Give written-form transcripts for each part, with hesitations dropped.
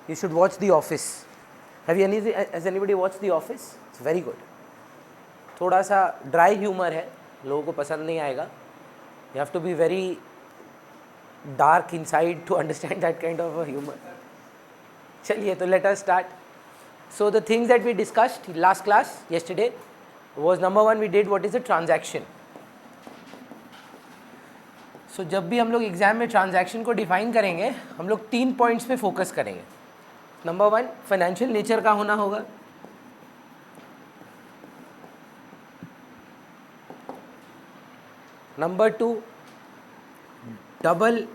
You should watch The Office. Has anybody watched The Office? It's very good. थोड़ा सा dry humour है, लोगों को पसंद नहीं आएगा. You have to be very dark inside to understand that kind of a humor. चलिए, तो let us start. So the things that we discussed last class yesterday was number one, we did what is a transaction. So जब भी हम लोग exam में transaction को define करेंगे, हम लोग 3 पॉइंट्स पे फोकस करेंगे. नंबर वन, फाइनेंशियल नेचर का होना होगा. Number two, double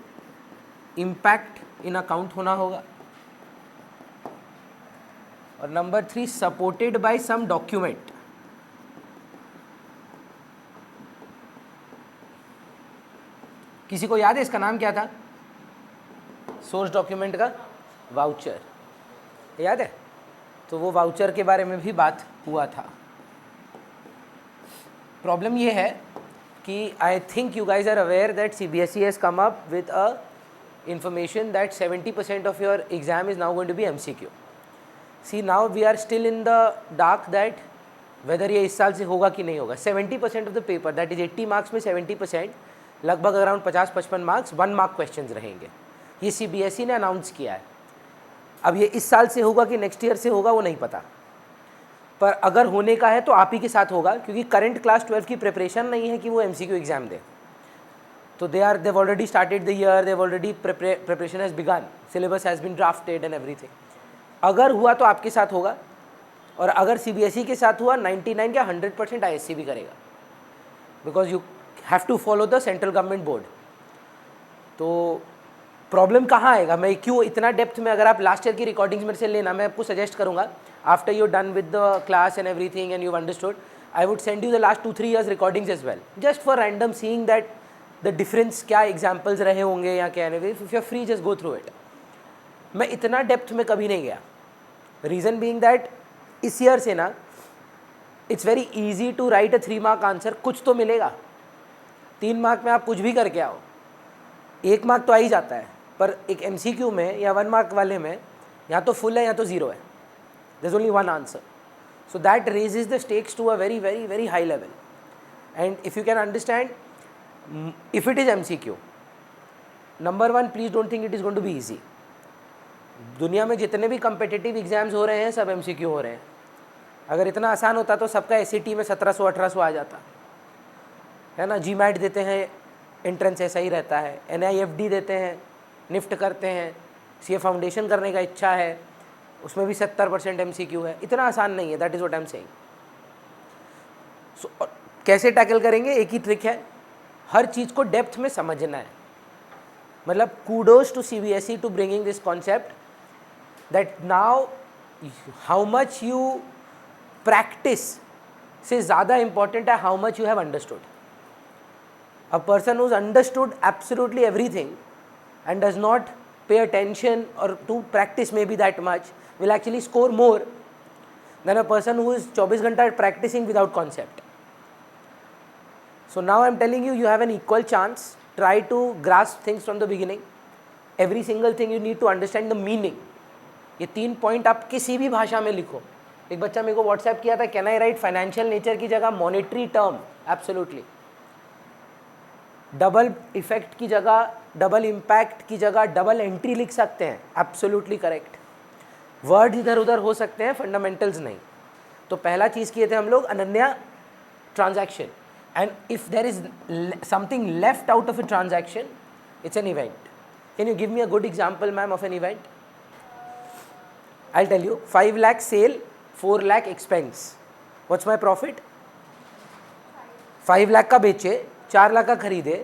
impact in account होना होगा. और number three, supported by some document. किसी को याद है इसका नाम क्या था? सोर्स डॉक्यूमेंट का वाउचर, याद है? तो वो वाउचर के बारे में भी बात हुआ था. प्रॉब्लम ये है कि I think you guys are aware that CBSE has come up with a information that 70% of your exam is now going to be MCQ. See, now we are still in the dark that whether ये इस साल से होगा कि नहीं होगा. 70% of the paper, that is 80 marks में 70%, लगभग अराउंड 50-55 मार्क्स 1 मार्क क्वेश्चंस रहेंगे. ये CBSE ने अनाउंस किया है. अब ये इस साल से होगा कि नेक्स्ट ईयर से होगा वो नहीं पता, पर अगर होने का है तो आप ही के साथ होगा, क्योंकि करंट क्लास 12 की प्रिपरेशन नहीं है कि वो MCQ एग्जाम दे. तो they've already started the year, they've already preparation has begun, syllabus has been drafted and everything. अगर हुआ तो आपके साथ होगा, और अगर CBSE के साथ हुआ 99 या 100% ISC भी करेगा, because you have to follow the central government board. तो प्रॉब्लम कहाँ आएगा? मैं क्यों इतना डेप्थ में, अगर आप लास्ट ईयर की रिकॉर्डिंग्स मेरे से लेना, मैं आपको सजेस्ट करूँगा after you done with the class and everything and you understood, I would send you the last 2-3 years recordings as well, just for random seeing that the difference क्या examples रहे होंगे या क्या नहीं. If you are free, just go through it. मैं इतना depth में कभी नहीं गया. रीज़न बीइंग दैट इस ईयर से ना it's very easy to write a 3 mark answer. कुछ तो मिलेगा. 3 mark में आप कुछ भी करके आओ, 1 mark तो आ ही जाता है, पर एक MCQ में या 1 mark वाले में या तो फुल है या तो ज़ीरो है. There is only one answer. So that raises the stakes to a very very very high level. And if you can understand, if it is MCQ, number one, please don't think it is going to be easy. दुनिया में जितने भी competitive exams हो रहे हैं सब MCQ हो रहे हैं. अगर इतना आसान होता तो सबका SAT में 1700-1800 आ जाता है ना. GMAT देते हैं, एंट्रेंस ऐसा ही रहता है. NIFD देते हैं, निफ्ट करते हैं. CA फाउंडेशन करने का इच्छा है, उसमें भी 70% MCQ है. इतना आसान नहीं है. That is what I am saying. So कैसे टैकल करेंगे? एक ही ट्रिक है, हर चीज़ को डेप्थ में समझना है. मतलब kudos to CBSE to bringing this concept that now how much you practise से ज़्यादा इंपॉर्टेंट है how much you have understood. A person who's understood absolutely everything and does not pay attention और to practise may be that much will actually score more than a person who is 24 घंटा practising without concept. So now I am telling you, you have an equal chance. Try to grasp things from the beginning. Every single thing you need to understand the meaning. ये 3 point आप किसी भी भाषा में लिखो. एक बच्चा मेरे को व्हाट्सएप किया था, can I right financial nature की जगह monetary term? Absolutely. Double effect की जगह, डबल इम्पैक्ट की जगह डबल एंट्री लिख सकते हैं. Absolutely correct. वर्ड इधर उधर हो सकते हैं, फंडामेंटल्स नहीं. तो पहला चीज़ किए थे हम लोग, Ananya, transaction. And if there is something left out of a transaction, it's an event. Can you give me a good example, ma'am, of an event? I'll tell you. 5 lakh sale, 4 lakh expense. What's my profit? 5 lakh का बेचे, 4 lakh का खरीदे,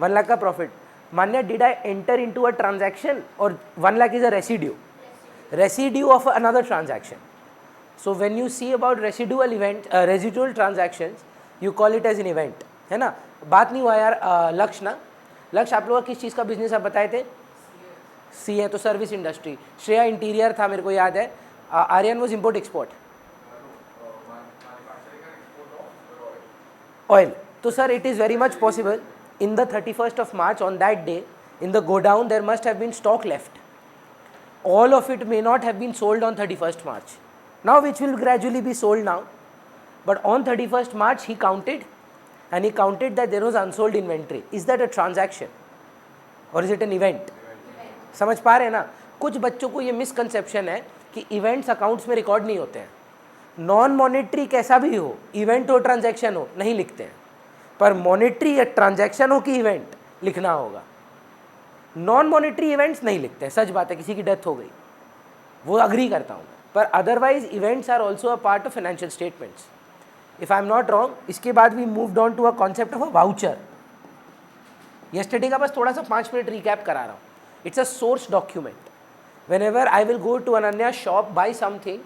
1 lakh का profit. Manya, did I enter into a transaction or 1 lakh is a residue? Residue of another transaction. So when you see about residual transactions, you call it as an event, है ना. बात नहीं हुआ यार. लक्ष्य ना, लक्ष्य आप लोगों का किस चीज़ का बिजनेस आप बताए थे? सी है तो सर्विस इंडस्ट्री. श्रेया इंटीरियर था, मेरे को याद है. Aryan was import export oil. तो sir it is very much possible in the 31st of March, on that day in the godown there must have been stock left. all of it may not have been sold on 31st March. Now which will gradually be sold now. But on 31st March he counted and he counted that there was unsold inventory. Is that a transaction or is it an event? समझ पा रहे हैं ना? कुछ बच्चों को ये misconception है कि इवेंट्स अकाउंट्स में रिकॉर्ड नहीं होते हैं. नॉन मॉनेटरी कैसा भी हो, इवेंट हो ट्रांजैक्शन हो, नहीं लिखते हैं. पर मॉनेटरी या ट्रांजैक्शन हो कि इवेंट, लिखना होगा. नॉन मॉनेटरी इवेंट्स नहीं लिखते हैं. सच बात है, किसी की डेथ हो गई वो अग्री करता हूँ, पर otherwise events are also a part of financial statements. If I am not wrong, इसके बाद we moved on to a concept of a voucher. Yesterday का बस थोड़ा सा 5 मिनट रिकैप करा रहा हूँ. It's a source document. whenever I will go to Ananya's shop, buy something,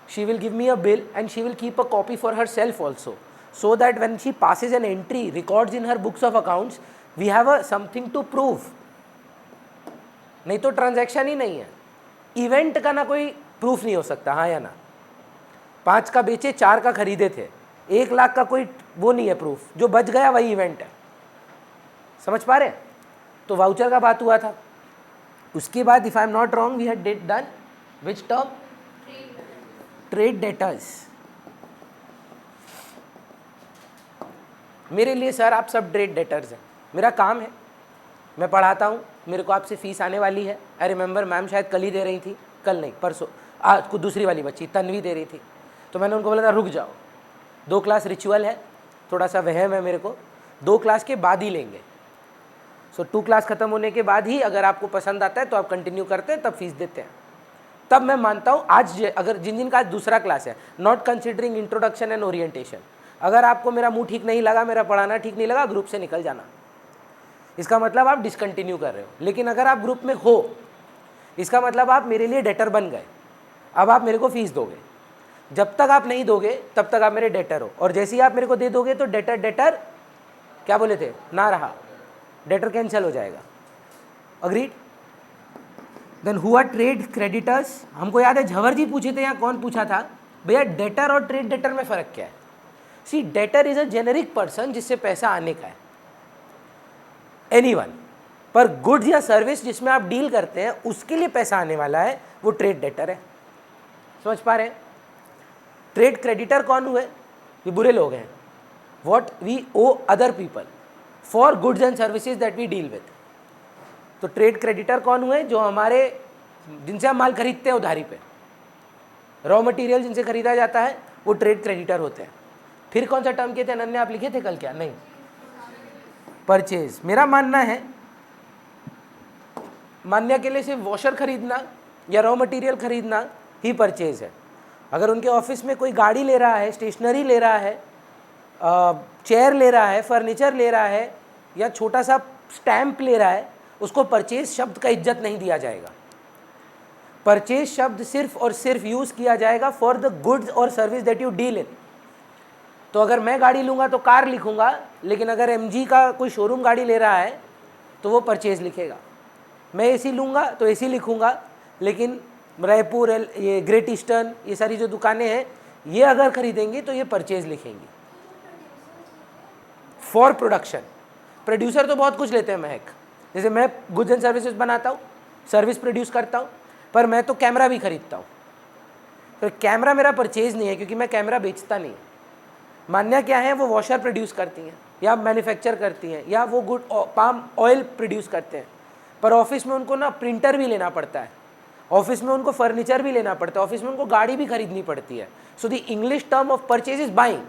she will give me a bill and she will keep a copy for herself also, so that when she passes an entry, records in her books of accounts, we have a something to prove. नहीं तो transaction ही नहीं है. Event का ना कोई proof नहीं हो सकता, हाँ या ना. 5 का बेचे 4 का खरीदे थे, 1 लाख का कोई वो नहीं है प्रूफ. जो बच गया वही इवेंट है. समझ पा रहे हैं? तो वाउचर का बात हुआ था. उसके बाद if I am not wrong we had done which term? Trade debtors. मेरे लिए सर आप सब ट्रेड डेटर्स हैं. मेरा काम है, मैं पढ़ाता हूँ, मेरे को आपसे फीस आने वाली है. आई रिमेंबर मैम शायद कल ही दे रही थी, कल नहीं परसों, आज को दूसरी वाली बच्ची तन्वी दे रही थी. तो मैंने उनको बोला था रुक जाओ, 2 क्लास रिचुअल है, थोड़ा सा वहम है मेरे को, 2 क्लास के बाद ही लेंगे. सो 2 क्लास ख़त्म होने के बाद ही अगर आपको पसंद आता है तो आप कंटिन्यू करते हैं, तब फीस देते हैं. तब मैं मानता हूँ आज अगर जिन का आज दूसरा क्लास है, not considering introduction and orientation, अगर आपको मेरा मुंह ठीक नहीं लगा, मेरा पढ़ाना ठीक नहीं लगा, ग्रुप से निकल जाना. इसका मतलब आप डिसकंटिन्यू कर रहे हो. लेकिन अगर आप ग्रुप में हो, इसका मतलब आप मेरे लिए डेटर बन गए. अब आप मेरे को फीस दोगे. जब तक आप नहीं दोगे तब तक आप मेरे डेटर हो, और जैसे ही आप मेरे को दे दोगे तो डेटर क्या बोले थे ना रहा, डेटर कैंसिल हो जाएगा. Agreed? Then who are trade creditors? हमको याद है झवर जी पूछे थे या कौन पूछा था, भैया डेटर और ट्रेड डेटर में फ़र्क क्या है? See, debtor is a generic person जिससे पैसा आने का है, एनीवन. पर गुड्स या सर्विस जिसमें आप डील करते हैं उसके लिए पैसा आने वाला है, वो ट्रेड डेटर है. समझ पा रहे हैं? ट्रेड क्रेडिटर कौन हुए? ये बुरे लोग हैं. What we owe other people for goods and services that we deal with. तो ट्रेड क्रेडिटर कौन हुए? जो हमारे, जिनसे हम माल खरीदते हैं उधारी पे, रॉ मटेरियल जिनसे खरीदा जाता है, वो ट्रेड क्रेडिटर होते हैं. फिर कौन सा टर्म किए थे अनन्या, आप लिखे थे कल क्या? नहीं, परचेज. मेरा मानना है मान्या के लिए सिर्फ वॉशर खरीदना या रॉ मटेरियल खरीदना ही परचेज है. अगर उनके ऑफिस में कोई गाड़ी ले रहा है, स्टेशनरी ले रहा है, चेयर ले रहा है, फर्नीचर ले रहा है, या छोटा सा स्टैम्प ले रहा है, उसको परचेज शब्द का इज्जत नहीं दिया जाएगा. परचेज शब्द सिर्फ और सिर्फ यूज़ किया जाएगा फॉर द गुड्स और सर्विस दैट यू डील इन. तो अगर मैं गाड़ी लूँगा तो कार लिखूँगा, लेकिन अगर एमजी का कोई शोरूम गाड़ी ले रहा है तो वो परचेज लिखेगा. मैं एसी लूँगा तो एसी लिखूँगा, लेकिन रायपुर, ये ग्रेट ईस्टर्न, ये सारी जो दुकानें हैं, ये अगर खरीदेंगी तो ये परचेज लिखेंगी फॉर प्रोडक्शन. प्रोड्यूसर तो बहुत कुछ लेते हैं महक, जैसे मैं गुड्स एंड सर्विसेज बनाता हूँ, सर्विस प्रोड्यूस करता हूँ, पर मैं तो कैमरा भी खरीदता हूँ. तो कैमरा मेरा परचेज नहीं है क्योंकि मैं कैमरा बेचता नहीं. मान्या क्या है, वो वॉशर प्रोड्यूस करती हैं या मैन्युफैक्चर करती हैं, या वो गुड पाम ऑयल प्रोड्यूस करते हैं. पर ऑफिस में उनको ना प्रिंटर भी लेना पड़ता है, ऑफिस में उनको फर्नीचर भी लेना पड़ता है, ऑफिस में उनको गाड़ी भी खरीदनी पड़ती है. So the English term of purchase is buying,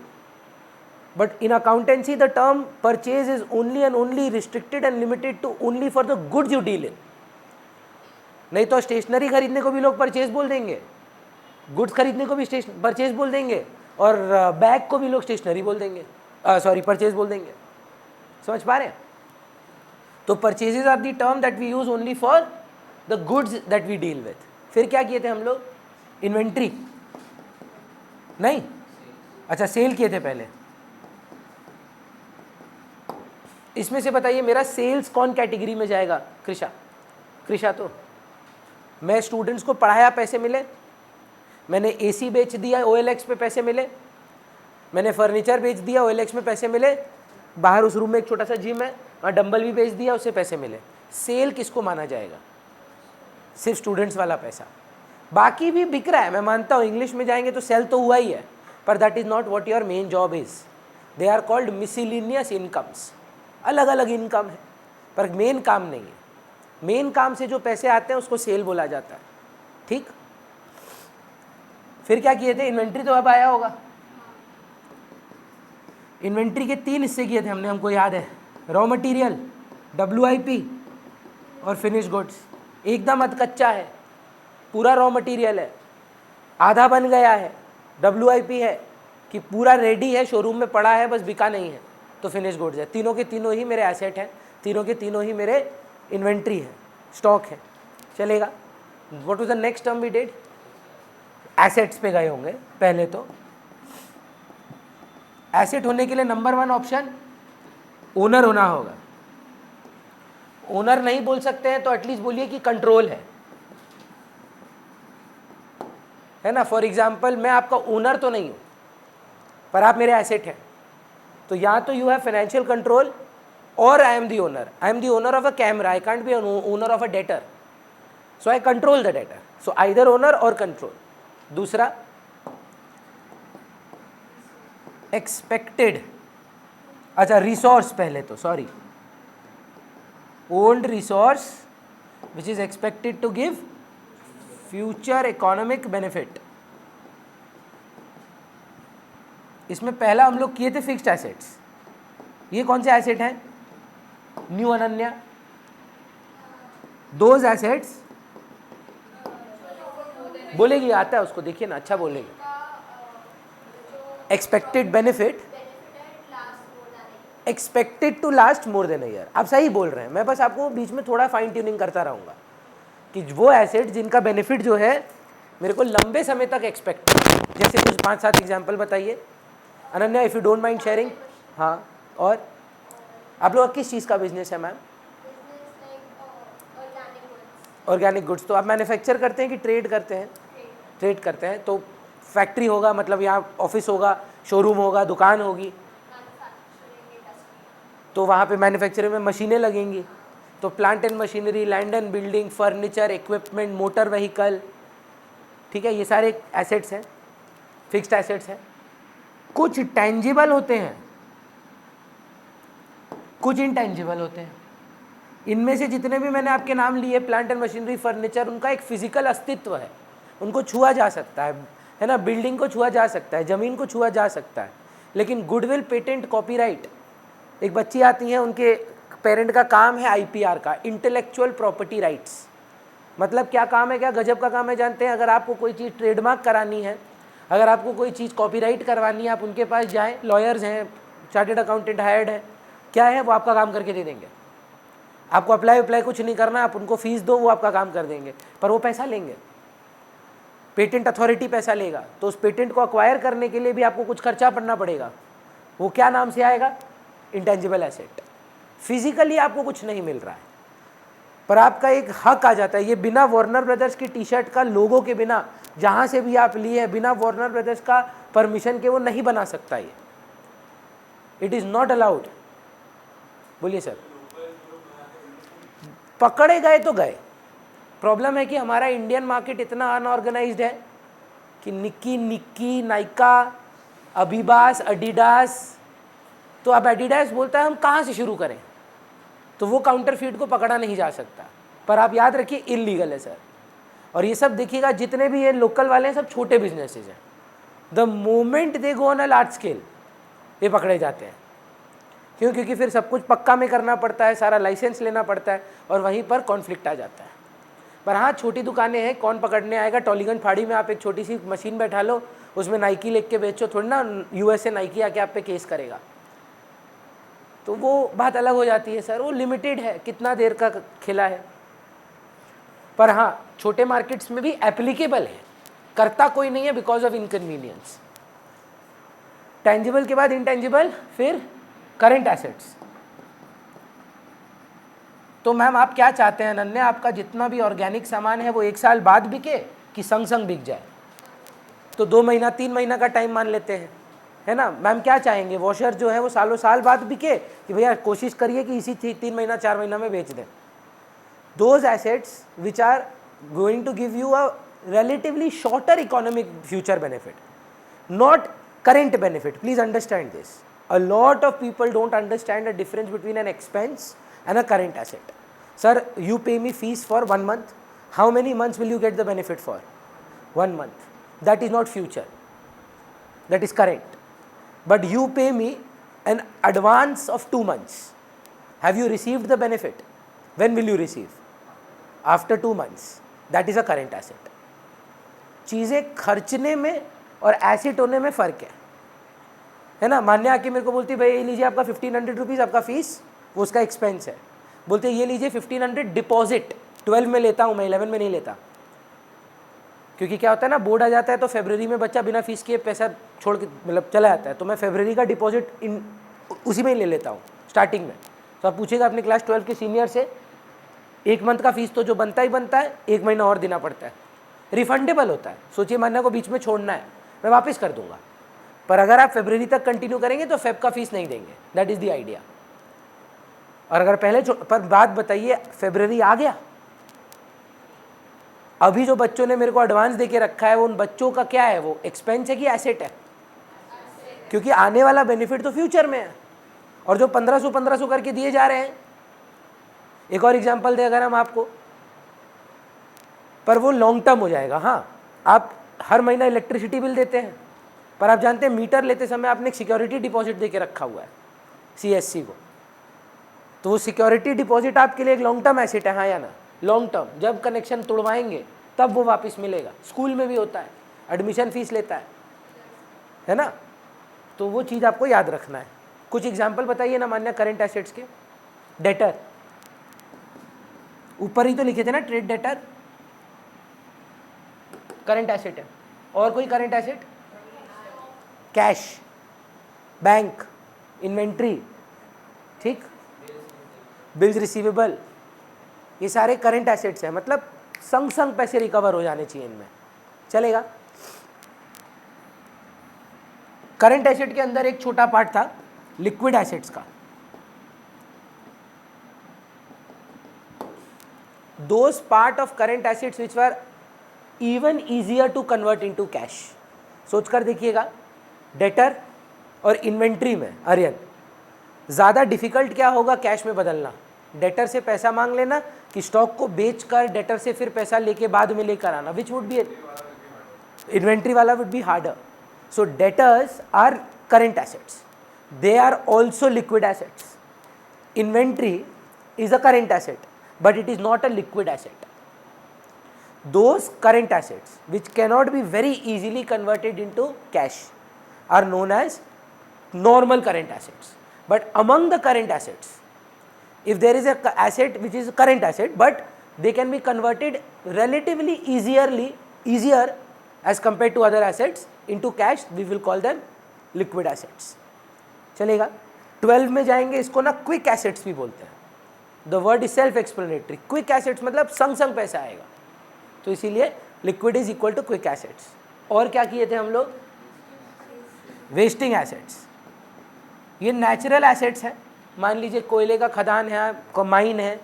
but in accountancy the term purchase is only and only restricted and limited to only for the goods you deal in. नहीं तो स्टेशनरी खरीदने को भी लोग परचेज बोल देंगे, goods खरीदने को भी परचेज बोल देंगे, और बैग को भी लोग स्टेशनरी बोल देंगे, सॉरी परचेज बोल देंगे. समझ पा रहे हैं? तो purchases are the term that we use only for the goods that we deal with. फिर क्या किए थे हम लोग? इन्वेंट्री नहीं, अच्छा सेल किए थे पहले. इसमें से बताइए मेरा सेल्स कौन कैटेगरी में जाएगा? कृषा. तो मैं स्टूडेंट्स को पढ़ाया, पैसे मिले. मैंने एसी बेच दिया, OLX पे पैसे मिले. मैंने फर्नीचर बेच दिया, OLX में पैसे मिले. बाहर उस रूम में एक छोटा सा जिम है, वहाँ डंबल भी बेच दिया, उससे पैसे मिले. सेल किसको माना जाएगा? सिर्फ स्टूडेंट्स वाला पैसा, बाकी भी बिक रहा है, मैं मानता हूँ इंग्लिश में जाएंगे तो सेल तो हुआ ही है, पर that is not what your main job is. They are called miscellaneous incomes, अलग अलग इनकम है पर मेन काम नहीं है। मेन काम से जो पैसे आते हैं उसको सेल बोला जाता है, ठीक। फिर क्या किए थे, इन्वेंट्री तो अब आया होगा। इन्वेंट्री के 3 हिस्से किए थे हमने, हमको याद है, रॉ मटेरियल, WIP और फिनिश गुड्स। एकदम अध कच्चा है, पूरा रॉ मटेरियल है, आधा बन गया है, WIP है कि पूरा रेडी है, शोरूम में पड़ा है, बस बिका नहीं है, तो फिनिश गुड्स है। तीनों के तीनों ही मेरे एसेट हैं, तीनों के तीनों ही मेरे इन्वेंट्री है, स्टॉक है, चलेगा। What was the next term we did, assets पे गए होंगे पहले। तो एसेट होने के लिए नंबर 1 ऑप्शन ओनर होना होगा। ओनर नहीं बोल सकते हैं तो एटलीस्ट बोलिए कि कंट्रोल है ना। फॉर एग्जाम्पल मैं आपका ओनर तो नहीं हूं पर आप मेरे एसेट हैं, तो या तो you have financial control or I am the owner. I am the owner of a camera, I can't be owner of a debtor, so I control the debtor. So either owner or control. दूसरा expected, अच्छा resource पहले तो, sorry, old resource which is expected to give future economic benefit. इसमें पहला हम लोग किए थे फिक्स्ड एसेट्स। ये कौन से एसेट हैं, न्यू अनन्या, दोज एसेट्स, बोलेगी, आता है उसको, देखिए ना, अच्छा बोलेगी। Expected benefit, expected to last more than a year. आप सही बोल रहे हैं, मैं बस आपको बीच में थोड़ा फाइन ट्यूनिंग करता रहूँगा कि वो एसेट जिनका बेनिफिट जो है मेरे को लंबे समय तक एक्सपेक्ट, जैसे कुछ 5-7 एग्जाम्पल बताइए Ananya, if you don't mind sharing. हाँ, और आप लोग किस चीज़ का बिजनेस है मैम? Organic goods. तो आप मैन्युफैक्चर करते हैं कि ट्रेड करते हैं? ट्रेड करते हैं। तो फैक्ट्री होगा, मतलब यहाँ ऑफिस होगा, शोरूम होगा, दुकान होगी, तो वहाँ पे मैन्युफैक्चरिंग में मशीनें लगेंगी, तो plant and machinery, land and building, furniture, equipment, motor vehicle, ठीक है, ये सारे एसेट्स हैं, फिक्स्ड एसेट्स हैं। कुछ टेंजिबल होते हैं, कुछ इनटेंजिबल होते हैं। इनमें से जितने भी मैंने आपके नाम लिए, प्लांट एंड मशीनरी, फर्नीचर, उनका एक फिजिकल अस्तित्व है, उनको छुआ जा सकता है ना, बिल्डिंग को छुआ जा सकता है, ज़मीन को छुआ जा सकता है, लेकिन गुडविल, पेटेंट, कॉपीराइट, एक बच्ची आती हैं, उनके पेरेंट का काम है IPR का, इंटेलेक्चुअल प्रॉपर्टी राइट्स। मतलब क्या काम है, क्या गजब का काम है जानते हैं? अगर आपको कोई चीज़ ट्रेडमार्क करानी है, अगर आपको कोई चीज़ कॉपीराइट करवानी है, आप उनके पास जाएं, लॉयर्स हैं, चार्टेड अकाउंटेंट हायर्ड है, क्या है, वो आपका काम करके दे देंगे। आपको अप्लाई कुछ नहीं करना, आप उनको फीस दो, वो आपका काम कर देंगे, पर वो पैसा लेंगे। पेटेंट अथॉरिटी पैसा लेगा, तो उस पेटेंट को अक्वायर करने के लिए भी आपको कुछ खर्चा पड़ना पड़ेगा। वो क्या नाम से आएगा? Intangible asset. फिजिकली आपको कुछ नहीं मिल रहा है, पर आपका एक हक आ जाता है। ये बिना वार्नर ब्रदर्स की टी-शर्ट का लोगो के बिना, जहाँ से भी आप लिए, बिना वार्नर ब्रदर्स का परमिशन के वो नहीं बना सकता, ये इट इज़ नॉट अलाउड। बोलिए सर। पकड़े गए तो गए। प्रॉब्लम है कि हमारा इंडियन मार्केट इतना अनऑर्गेनाइज्ड है कि निक्की, नाइका, अबीबास, एडिडास, तो अब एडिडास बोलता है हम कहाँ से शुरू करें, तो वो काउंटरफीट को पकड़ा नहीं जा सकता। पर आप याद रखिए इलीगल है सर। और ये सब देखिएगा, जितने भी ये लोकल वाले हैं सब छोटे बिजनेसेस हैं। The moment they go on a large scale ये पकड़े जाते हैं। क्यों? क्योंकि फिर सब कुछ पक्का में करना पड़ता है, सारा लाइसेंस लेना पड़ता है और वहीं पर कॉन्फ्लिक्ट आ जाता है। पर हाँ, छोटी दुकानें हैं, कौन पकड़ने आएगा? टॉलीगंज फाड़ी में आप एक छोटी सी मशीन बैठा लो, उसमें नाइकी लिख के बेचो, थोड़ी ना USA नाइकी आके आप पे केस करेगा। तो वो बात अलग हो जाती है सर, वो लिमिटेड है, कितना देर का खेला है। पर हाँ, छोटे मार्केट्स में भी एप्लीकेबल है, करता कोई नहीं है बिकॉज ऑफ इनकन्वीनियंस। टेंजिबल के बाद इंटेंजिबल, फिर करंट एसेट्स। तो मैम आप क्या चाहते हैं अनन्या, आपका जितना भी ऑर्गेनिक सामान है वो 1 साल बाद बिके कि संग संग बिक जाए? तो 2 महीना 3 महीना का टाइम मान लेते हैं, है ना। मैम क्या चाहेंगे, वॉशर जो है वो सालों साल बाद बिके कि भैया कोशिश करिए कि इसी 3 महीना 4 महीना में बेच दें? Those assets which are going to give you a relatively shorter economic future benefit, not current benefit. Please understand this. A lot of people don't understand the difference between an expense and a current asset. Sir, you pay me fees for 1 month. How many months will you get the benefit for? 1 month. That is not future. That is current. But you pay me an advance of 2 months. Have you received the benefit? When will you receive? After 2 months. That is a current asset. चीज़ें खर्चने में और asset होने में फ़र्क है ना. मान्य आके मेरे को बोलती भाई ये लीजिए आपका 1500 रुपीज़ आपका फ़ीस, वो उसका एक्सपेंस है. बोलते ये लीजिए 1500 डिपॉजिट, 12 में लेता हूँ मैं, 11 में नहीं लेता. क्योंकि क्या होता है ना, बोर्ड आ जाता है तो फरवरी में बच्चा बिना फीस के पैसा छोड़ के मतलब चला जाता है, तो मैं फरवरी का डिपॉजिट उसी में ही ले लेता हूँ स्टार्टिंग में. तो आप पूछेगा अपने क्लास 12 के सीनियर से, 1 मंथ का फीस तो जो बनता ही बनता है, 1 महीना और देना पड़ता है. रिफंडेबल होता है. सोचिए मान्य को बीच में छोड़ना है, मैं वापस कर दूंगा. पर अगर आप फरवरी तक कंटिन्यू करेंगे तो फेब का फीस नहीं देंगे. That is the idea. और अगर पहले पर बात बताइए, फरवरी आ गया, अभी जो बच्चों ने मेरे को एडवांस देके रखा है, वो उन बच्चों का क्या है, वो एक्सपेंस है कि एसेट है? क्योंकि आने वाला बेनिफिट तो फ्यूचर में है. और जो 1500 करके दिए जा रहे हैं, एक और एग्जांपल दे अगर हम आपको, पर वो लॉन्ग टर्म हो जाएगा. हाँ, आप हर महीना इलेक्ट्रिसिटी बिल देते हैं, पर आप जानते हैं मीटर लेते समय आपने एक सिक्योरिटी डिपॉजिट देके रखा हुआ है CSC को. तो वो सिक्योरिटी डिपॉजिट आपके लिए एक लॉन्ग टर्म एसेट है, हाँ या ना? Long term. जब कनेक्शन तोड़वाएंगे तब वो वापस मिलेगा. स्कूल में भी होता है, एडमिशन फीस लेता है ना? तो वो चीज़ आपको याद रखना है. कुछ एग्जाम्पल बताइए ना मान्य करेंट एसेट्स के. डेटर, ऊपर ही तो लिखे थे ना, ट्रेड डेटर करंट एसेट है. और कोई current asset? Cash, bank, inventory, ठीक, बिल्स रिसीवेबल, ये सारे करंट एसेट्स हैं. मतलब संग संग पैसे रिकवर हो जाने चाहिए इनमें. चलेगा? करंट एसेट के अंदर एक छोटा पार्ट था लिक्विड एसेट्स का. Those part of current assets which were even easier to convert into cash. सोचकर देखिएगा, डेटर और इन्वेंट्री में आर्यन ज़्यादा डिफिकल्ट क्या होगा कैश में बदलना? डेटर से पैसा मांग लेना कि स्टॉक को बेचकर डेटर से फिर पैसा लेके बाद में लेकर आना? विच वुड बी, इन्वेंट्री वाला would be harder. So debtors are current assets, they are also liquid assets. Inventory is a current asset, but it is not a liquid asset. Those current assets which cannot be very easily converted into cash are known as normal current assets. But among the current assets, if there is a asset which is a current asset but they can be converted relatively easier as compared to other assets into cash, we will call them liquid assets. चलेगा? 12 में जाएंगे, इसको ना quick assets भी बोलते हैं. The word is self explanatory. Quick assets मतलब संग संग पैसा आएगा, तो इसीलिए liquid is equal to quick assets. और क्या किए थे हम लोग? Wasting assets. ये नेचुरल एसेट्स हैं. मान लीजिए कोयले का खदान है, माइन है,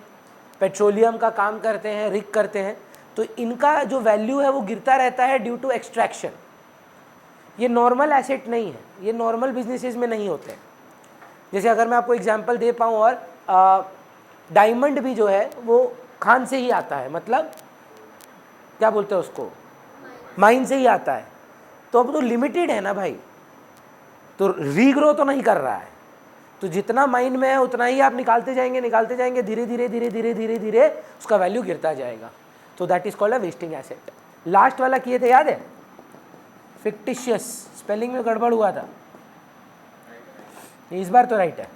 पेट्रोलियम का काम करते हैं, रिग करते हैं, तो इनका जो वैल्यू है वो गिरता रहता है ड्यू टू एक्सट्रैक्शन. ये नॉर्मल एसेट नहीं है, ये नॉर्मल बिजनेसेस में नहीं होते. जैसे अगर मैं आपको एग्जांपल दे पाऊँ, और डायमंड भी जो है वो खान से ही आता है, मतलब क्या बोलते हैं उसको, माइन से ही आता है. तो अब तो लिमिटेड है ना भाई, तो रीग्रो तो नहीं कर रहा है. तो जितना माइन में है उतना ही आप निकालते जाएंगे, धीरे धीरे उसका वैल्यू गिरता जाएगा. तो that is called a wasting asset. Last वाला किए थे, याद है? फिक्टिशियस. स्पेलिंग में गड़बड़ हुआ था, इस बार तो राइट है.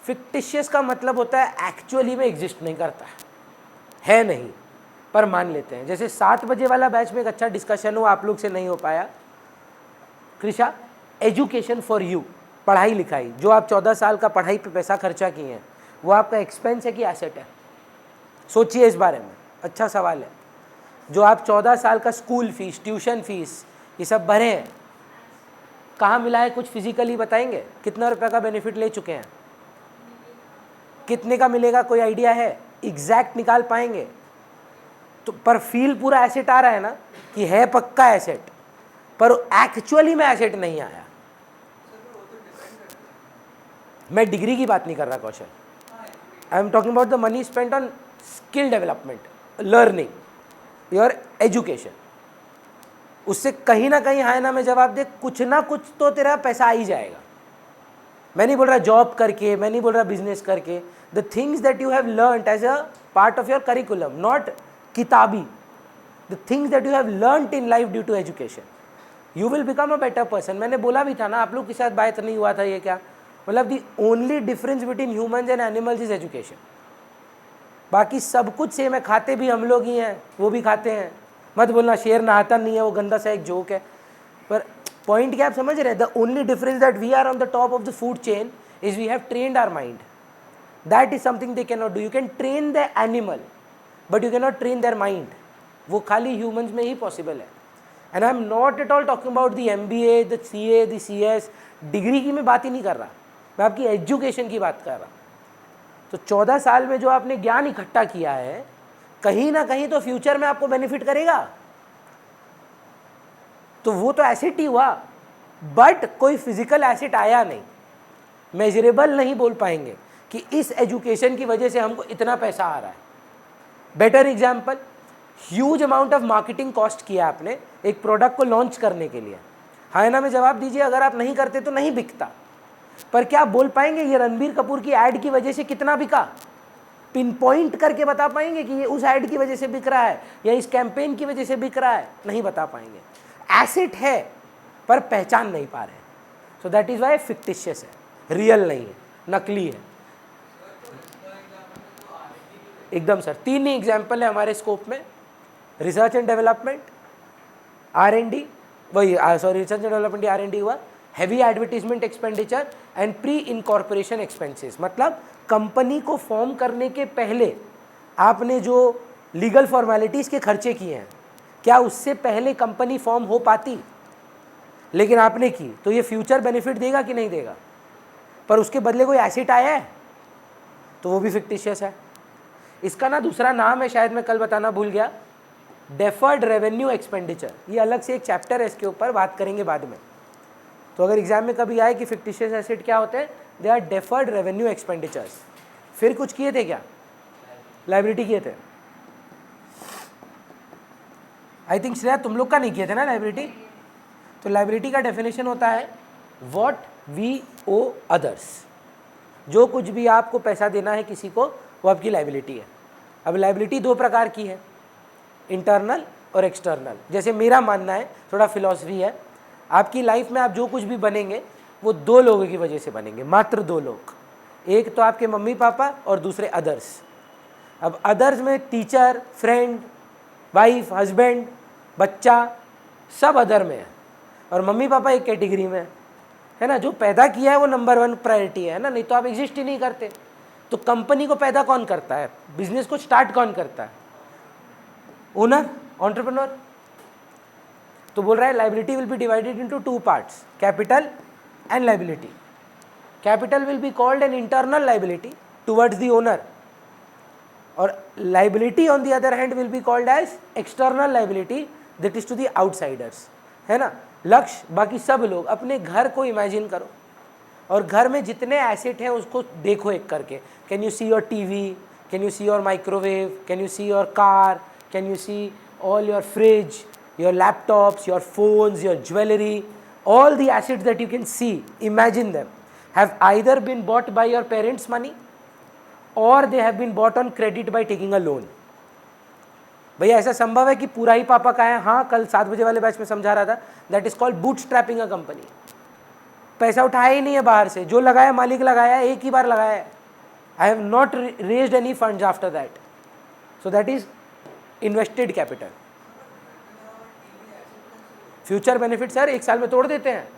फिक्टिशियस का मतलब होता है एक्चुअली में एग्जिस्ट नहीं करता है नहीं, पर मान लेते हैं. जैसे 7 बजे वाला बैच में एक अच्छा डिस्कशन हुआ, आप लोग से नहीं हो पाया. कृषा, एजुकेशन फॉर यू, पढ़ाई लिखाई, जो आप 14 साल का पढ़ाई पे पैसा खर्चा किए हैं, वो आपका एक्सपेंस है कि एसेट है? सोचिए इस बारे में. अच्छा सवाल है. जो आप 14 साल का स्कूल फीस, ट्यूशन फीस, ये सब भरे हैं, कहाँ मिला है? कुछ फिजिकली बताएंगे? कितना रुपए का बेनिफिट ले चुके हैं? कितने का मिलेगा, कोई आइडिया है? एग्जैक्ट निकाल पाएंगे? तो पर फील पूरा एसेट आ रहा है ना कि है पक्का एसेट, पर एक्चुअली में एसेट नहीं आया। मैं डिग्री की बात नहीं कर रहा Kaushal, I am talking about the money spent on skill development, learning, your education. उससे कहीं ना कहीं हाय ना में जवाब दे, कुछ ना कुछ तो तेरा पैसा आ ही जाएगा। मैं नहीं बोल रहा जॉब करके, मैं नहीं बोल रहा बिजनेस करके, the things that you have learned as a part of your curriculum, not किताबी, the things that you have learned in life due to education, you will become a better person. मैंने बोला भी था ना, आप लोग के साथ बात नहीं हुआ था ये क्या, मतलब the only difference between humans and animals is education. बाकी सब कुछ सेम है, खाते भी हम लोग ही हैं, वो भी खाते हैं। मत बोलना शेर नहाता नहीं है, वो गंदा सा एक जोक है, पर पॉइंट क्या आप समझ रहे हैं? The only difference that we are on the top of the food chain is we have trained our mind, that is something they can not do. You can train the animal but you can not train their mind, वो खाली humans में ही possible है। And I am not at all talking about the MBA, the CA, the CS, degree की मैं बात ही नहीं कर रहा, मैं आपकी एजुकेशन की बात कर रहा। तो 14 साल में जो आपने ज्ञान इकट्ठा किया है, कहीं ना कहीं तो फ्यूचर में आपको बेनिफिट करेगा, तो वो तो एसेट ही हुआ, बट कोई फिजिकल एसेट आया नहीं, मेजरेबल नहीं बोल पाएंगे कि इस एजुकेशन की वजह से हमको इतना पैसा आ रहा है। Better example, huge amount of marketing cost किया आपने एक प्रोडक्ट को लॉन्च करने के लिए, हाँ ना में जवाब दीजिए, अगर आप नहीं करते तो नहीं बिकता। पर क्या आप बोल पाएंगे ये रणबीर कपूर की एड की वजह से कितना बिका? पिन पॉइंट करके बता पाएंगे कि ये उस एड की वजह से बिक रहा है या इस कैंपेन की वजह से बिक रहा है? नहीं बता पाएंगे। एसेट है पर पहचान नहीं पा रहे, so that is why fictitious है, रियल नहीं है, नकली है। एकदम सर, 3 ही एग्जाम्पल है हमारे स्कोप में, रिसर्च एंड डेवलपमेंट, R&D, वही sorry research and development R&D हुआ, heavy advertisement expenditure and pre incorporation expenses. मतलब कंपनी को फॉर्म करने के पहले आपने जो लीगल फॉर्मेलिटीज़ के खर्चे किए हैं, क्या उससे पहले कंपनी फॉर्म हो पाती? लेकिन आपने की, तो ये फ्यूचर बेनिफिट देगा कि नहीं देगा? पर उसके बदले कोई एसेट आया है तो वो भी फिक्टिशियस है। इसका ना दूसरा नाम है, शायद मैं कल बताना भूल गया, डेफर्ड रेवेन्यू एक्सपेंडिचर। ये अलग से एक चैप्टर है, इसके ऊपर बात करेंगे बाद में। तो अगर एग्जाम में कभी आए कि फिक्टिशियस एसेट क्या होते हैं, they are deferred revenue expenditures. फिर कुछ किए थे क्या? लाइबिलिटी किए थे, आई थिंक श्रेया तुम लोग का नहीं किए थे ना लाइबिलिटी। तो लाइबिलिटी का डेफिनेशन होता है व्हाट वी ओ अदर्स, जो कुछ भी आपको पैसा देना है किसी को, वो आपकी लाइबिलिटी है। अब लाइबिलिटी 2 प्रकार की है, इंटरनल और एक्सटर्नल। जैसे मेरा मानना है, थोड़ा फिलॉसफी है, आपकी लाइफ में आप जो कुछ भी बनेंगे वो 2 लोगों की वजह से बनेंगे, मात्र 2 लोग। एक तो आपके मम्मी पापा और दूसरे अदर्स। अब अदर्स में टीचर, फ्रेंड, वाइफ, हस्बैंड, बच्चा, सब अदर में है, और मम्मी पापा एक कैटेगरी में है ना। जो पैदा किया है वो नंबर 1 प्रायोरिटी है ना, नहीं तो आप एग्जिस्ट ही नहीं करते। तो कंपनी को पैदा कौन करता है? बिजनेस को स्टार्ट कौन करता है? Owner, entrepreneur. तो बोल रहा है liability will be divided into 2 parts, capital and liability. Capital will be called an internal liability towards the owner, और liability on the other hand will be called as external liability, that is to the outsiders, है ना। लक्ष्य, बाकी सब लोग। अपने घर को इमेजिन करो और घर में जितने एसेट हैं उसको देखो एक करके। Can you see your TV, can you see your microwave, can you see your car, can you see all your fridge, your laptops, your phones, your jewelry, all the assets that you can see, imagine them, have either been bought by your parents' money or they have been bought on credit by taking a loan. भैया ऐसा संभव है कि पूरा ही पापा का है? हाँ, कल 7 बजे वाले बैच में समझा रहा था, that is called boot strapping a company. पैसा उठाया ही नहीं है बाहर से, जो लगाया मालिक लगाया, एक ही बार लगाया है। I have not raised any funds after that, so that is invested capital. Future benefit sir 1 साल में तोड़ देते हैं।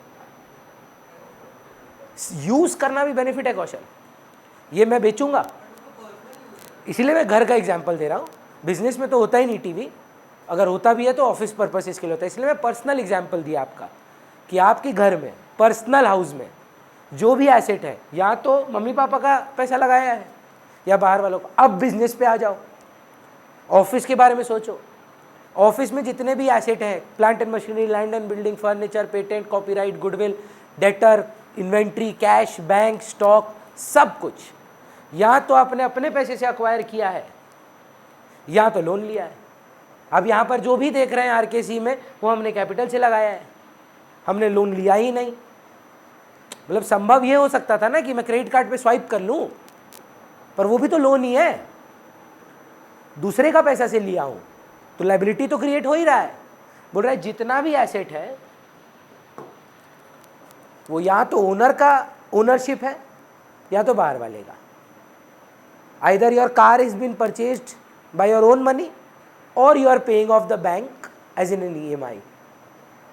यूज करना भी बेनिफिट है कौशल। ये मैं बेचूंगा, इसीलिए मैं घर का एग्जांपल दे रहा हूँ। बिजनेस में तो होता ही नहीं टीवी, अगर होता भी है तो ऑफिस पर्पसेस के लिए होता है। इसलिए मैं पर्सनल एग्जांपल दिया आपका कि आपके घर में, पर्सनल हाउस में जो भी एसेट है, या तो मम्मी पापा का पैसा लगाया है या बाहर वालों को। अब बिजनेस पे आ जाओ, ऑफिस के बारे में सोचो। ऑफिस में जितने भी एसेट हैं, plant and machinery, land and building, furniture, patent, copyright, goodwill, debtor, inventory, cash, bank, stock, सब कुछ या तो आपने अपने पैसे से अक्वायर किया है या तो लोन लिया है। अब यहाँ पर जो भी देख रहे हैं आरकेसी में, वो हमने कैपिटल से लगाया है, हमने लोन लिया ही नहीं। मतलब संभव ये हो सकता था ना कि मैं क्रेडिट कार्ड पे स्वाइप कर लूँ, पर वो भी तो लोन ही है, दूसरे का पैसा से लिया हूँ, तो लायबिलिटी तो क्रिएट हो ही रहा है। बोल रहा है जितना भी एसेट है वो या तो ओनर का ओनरशिप है या तो बाहर वाले का। Either your car is been purchased by your own money or you are paying off the bank as in an EMI,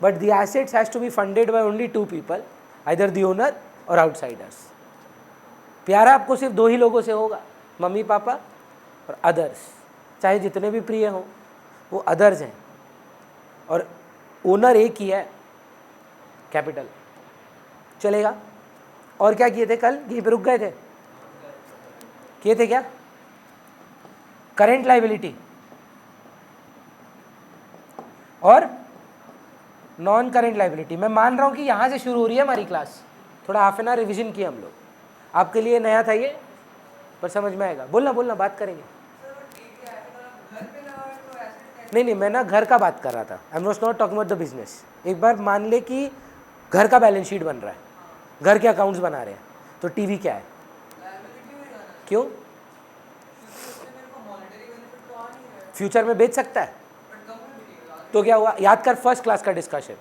but the assets has to be funded by only two people, either the owner or outsiders। प्यार आपको सिर्फ दो ही लोगों से होगा, mummy papa और others, चाहे जितने भी प्रिय हों वो अदर्स हैं, और ओनर एक ही है, कैपिटल। चलेगा। और क्या किए थे कल, यहीं पे रुक गए थे, किए थे क्या, करेंट लायबिलिटी और नॉन करेंट लायबिलिटी। मैं मान रहा हूँ कि यहाँ से शुरू हो रही है हमारी क्लास, थोड़ा हाफ एन आवर रिविजन किया हम लोग, आपके लिए नया था ये, पर समझ में आएगा। बोलना बोलना, बात करेंगे। नहीं, मैं ना घर का बात कर रहा था, आई am not talking about the business. एक बार मान ले कि घर का बैलेंस शीट बन रहा है, घर के अकाउंट्स बना रहे हैं, तो टीवी क्या है, क्यों, फ्यूचर में बेच सकता है, तो क्या हुआ, याद कर फर्स्ट क्लास का discussion.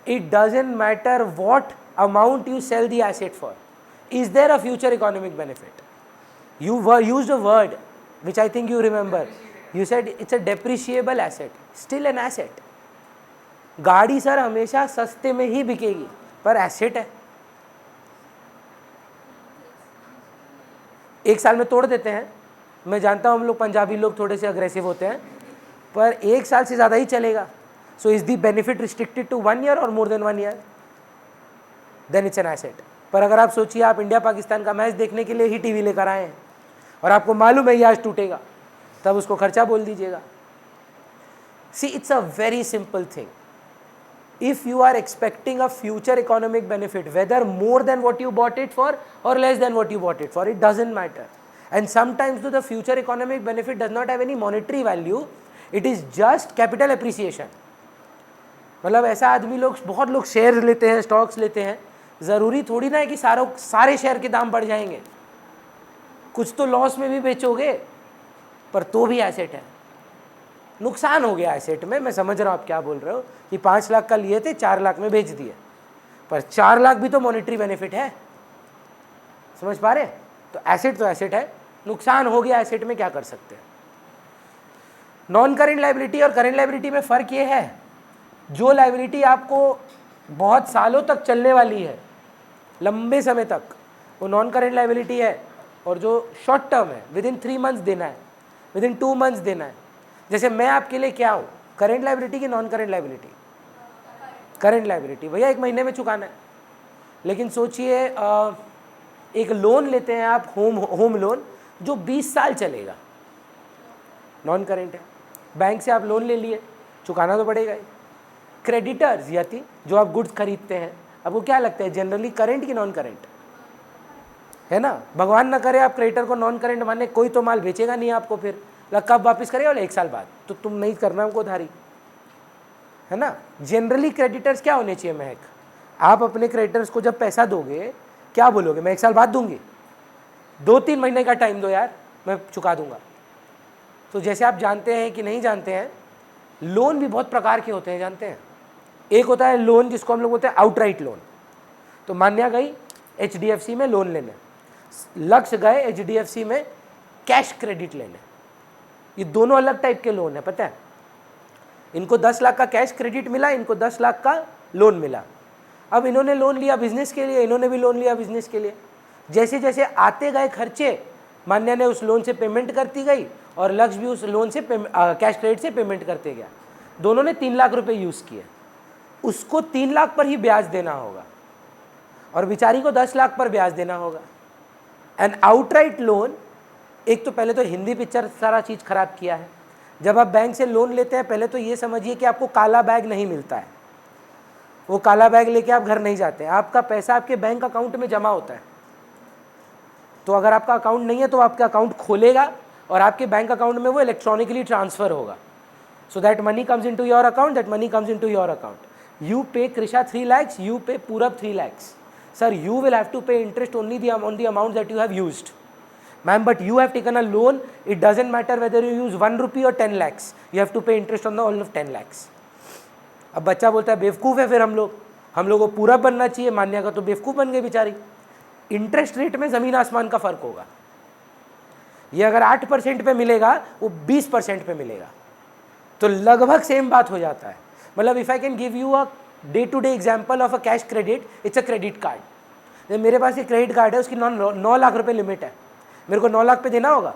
It doesn't matter what amount you sell the asset for, is there a future economic benefit. You used a word which I think you remember, you said it's a depreciable asset, still an asset। गाड़ी sir हमेशा सस्ते में ही बिकेगी, पर asset है, एक साल में तोड़ देते हैं। मैं जानता हूँ हम लोग पंजाबी लोग थोड़े से अग्रेसिव होते हैं, पर एक साल से ज़्यादा ही चलेगा। So is the benefit restricted to 1 year or more than 1 year, then it's an asset. पर अगर आप सोचिए, आप इंडिया पाकिस्तान का मैच देखने के लिए ही टीवी लेकर आए हैं और आपको मालूम है ये आज टूटेगा, तब उसको खर्चा बोल दीजिएगा। See, it's a very simple thing. If you are expecting a future economic benefit, whether more than what you bought it for और less than what you bought it for, it doesn't matter. And sometimes the future economic benefit does not have any monetary value, it is just capital appreciation. मतलब ऐसा आदमी लोग, बहुत लोग share लेते हैं, stocks लेते हैं, ज़रूरी थोड़ी ना है कि सारे शेयर के दाम बढ़ जाएंगे, कुछ तो लॉस में भी बेचोगे, पर तो भी एसेट है, नुकसान हो गया एसेट में। मैं समझ रहा हूँ आप क्या बोल रहे हो कि 5 लाख का लिए थे, 4 लाख में बेच दिए, पर 4 लाख भी तो मॉनेटरी बेनिफिट है, समझ पा रहे? तो एसेट है, नुकसान हो गया एसेट में, क्या कर सकते हैं। नॉन करेंट लायबिलिटी और करेंट लायबिलिटी में फ़र्क ये है, जो लायबिलिटी आपको बहुत सालों तक चलने वाली है, लंबे समय तक, वो नॉन करेंट लायबिलिटी है, और जो शॉर्ट टर्म है, विद इन 3 months देना है, विद इन 2 months देना है। जैसे मैं आपके लिए क्या हूँ, करेंट लायबिलिटी की non current liability, current liability भैया 1 महीने में चुकाना है। लेकिन सोचिए एक लोन लेते हैं आप, होम लोन, जो 20 साल चलेगा, नॉन करेंट है। बैंक से आप लोन ले लिए, चुकाना तो पड़ेगा ही। क्रेडिटर्स यदि जो आप गुड्स खरीदते हैं, आपको क्या लगता है जनरली करेंट की नॉन करेंट है ना? भगवान ना करे आप क्रेडिटर को नॉन करेंट माने, कोई तो माल बेचेगा नहीं आपको, फिर कब वापस करेगा, बोले 1 साल बाद, तो तुम नहीं करना हमको उधारी, है ना? जनरली क्रेडिटर्स क्या होने चाहिए महक, आप अपने क्रेडिटर्स को जब पैसा दोगे, क्या बोलोगे, मैं 1 साल बाद दूंगी, 2-3 महीने का टाइम दो यार, मैं चुका दूंगा। तो जैसे आप जानते हैं कि नहीं जानते हैं, लोन भी बहुत प्रकार के होते हैं, जानते हैं? एक होता है लोन जिसको हम लोग बोलते हैं आउटराइट लोन। तो मान्या गई HDFC में लोन लेने, लक्ष्य गए HDFC में कैश क्रेडिट लेने, ये दोनों अलग टाइप के लोन है, पता है? इनको 10 लाख का कैश क्रेडिट मिला, इनको 10 लाख का लोन मिला। अब इन्होंने लोन लिया बिजनेस के लिए, इन्होंने भी लोन लिया बिजनेस के लिए। जैसे जैसे आते गए खर्चे, मान्या ने उस लोन से पेमेंट करती गई और लक्ष्य भी उस लोन से कैश क्रेडिट से पेमेंट करते गया। दोनों ने 3 लाख रुपए यूज़ किए, उसको 3 लाख पर ही ब्याज देना होगा और बेचारी को 10 लाख पर ब्याज देना होगा। एन आउटराइट लोन एक तो पहले तो हिंदी पिक्चर सारा चीज़ खराब किया है। जब आप बैंक से लोन लेते हैं पहले तो ये समझिए कि आपको काला बैग नहीं मिलता है, वो काला बैग लेके आप घर नहीं जाते हैं, आपका पैसा आपके बैंक अकाउंट में जमा होता है। तो अगर आपका अकाउंट नहीं है तो आपका अकाउंट खोलेगा और आपके बैंक अकाउंट में वो इलेक्ट्रॉनिकली ट्रांसफर होगा। So that money comes into your account, that money comes into your account. You पे Krisha 3 lakhs, you pay Purab 3 lakhs. Sir, you will have to pay interest only on the amount that you have used. Ma'am, but you have taken a loan, it doesn't matter whether you use 1 rupee or 10 lakhs, you have to pay interest on the all of 10 lakhs. अब बच्चा बोलता है बेवकूफ़ है, फिर हम लोग को पूरा बनना चाहिए, मान्या का तो बेवकूफ़ बन गई बेचारी। इंटरेस्ट रेट में ज़मीन आसमान का फ़र्क होगा। ये अगर 8% पे मिलेगा वो 20% पे मिलेगा, तो लगभग सेम बात हो जाता है। मतलब if I can give you a day to day example of a cash credit, it's a credit card. मेरे पास एक क्रेडिट कार्ड है, उसकी 9 लाख रुपए लिमिट है, मेरे को 9 लाख पे देना होगा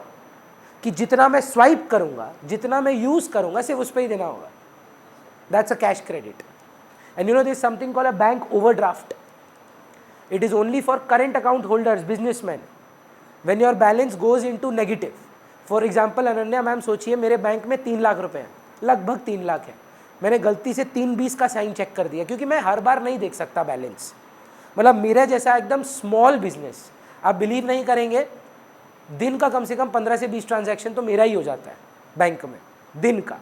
कि जितना मैं स्वाइप करूंगा, जितना मैं यूज़ करूंगा, सिर्फ उस पर ही देना होगा। That's a cash credit. And you know this something called a bank overdraft. It is only for current account holders, businessman, when your balance goes into negative. For example Ananya ma'am सोचिए मेरे bank में 3 लाख रुपए हैं, लगभग 3 लाख है, मैंने गलती से 320 का साइन चेक कर दिया, क्योंकि मैं हर बार नहीं देख सकता बैलेंस। मतलब मेरे जैसा एकदम स्मॉल बिजनेस, आप बिलीव नहीं करेंगे, दिन का कम से कम 15 से 20 ट्रांजैक्शन तो मेरा ही हो जाता है बैंक में, दिन का।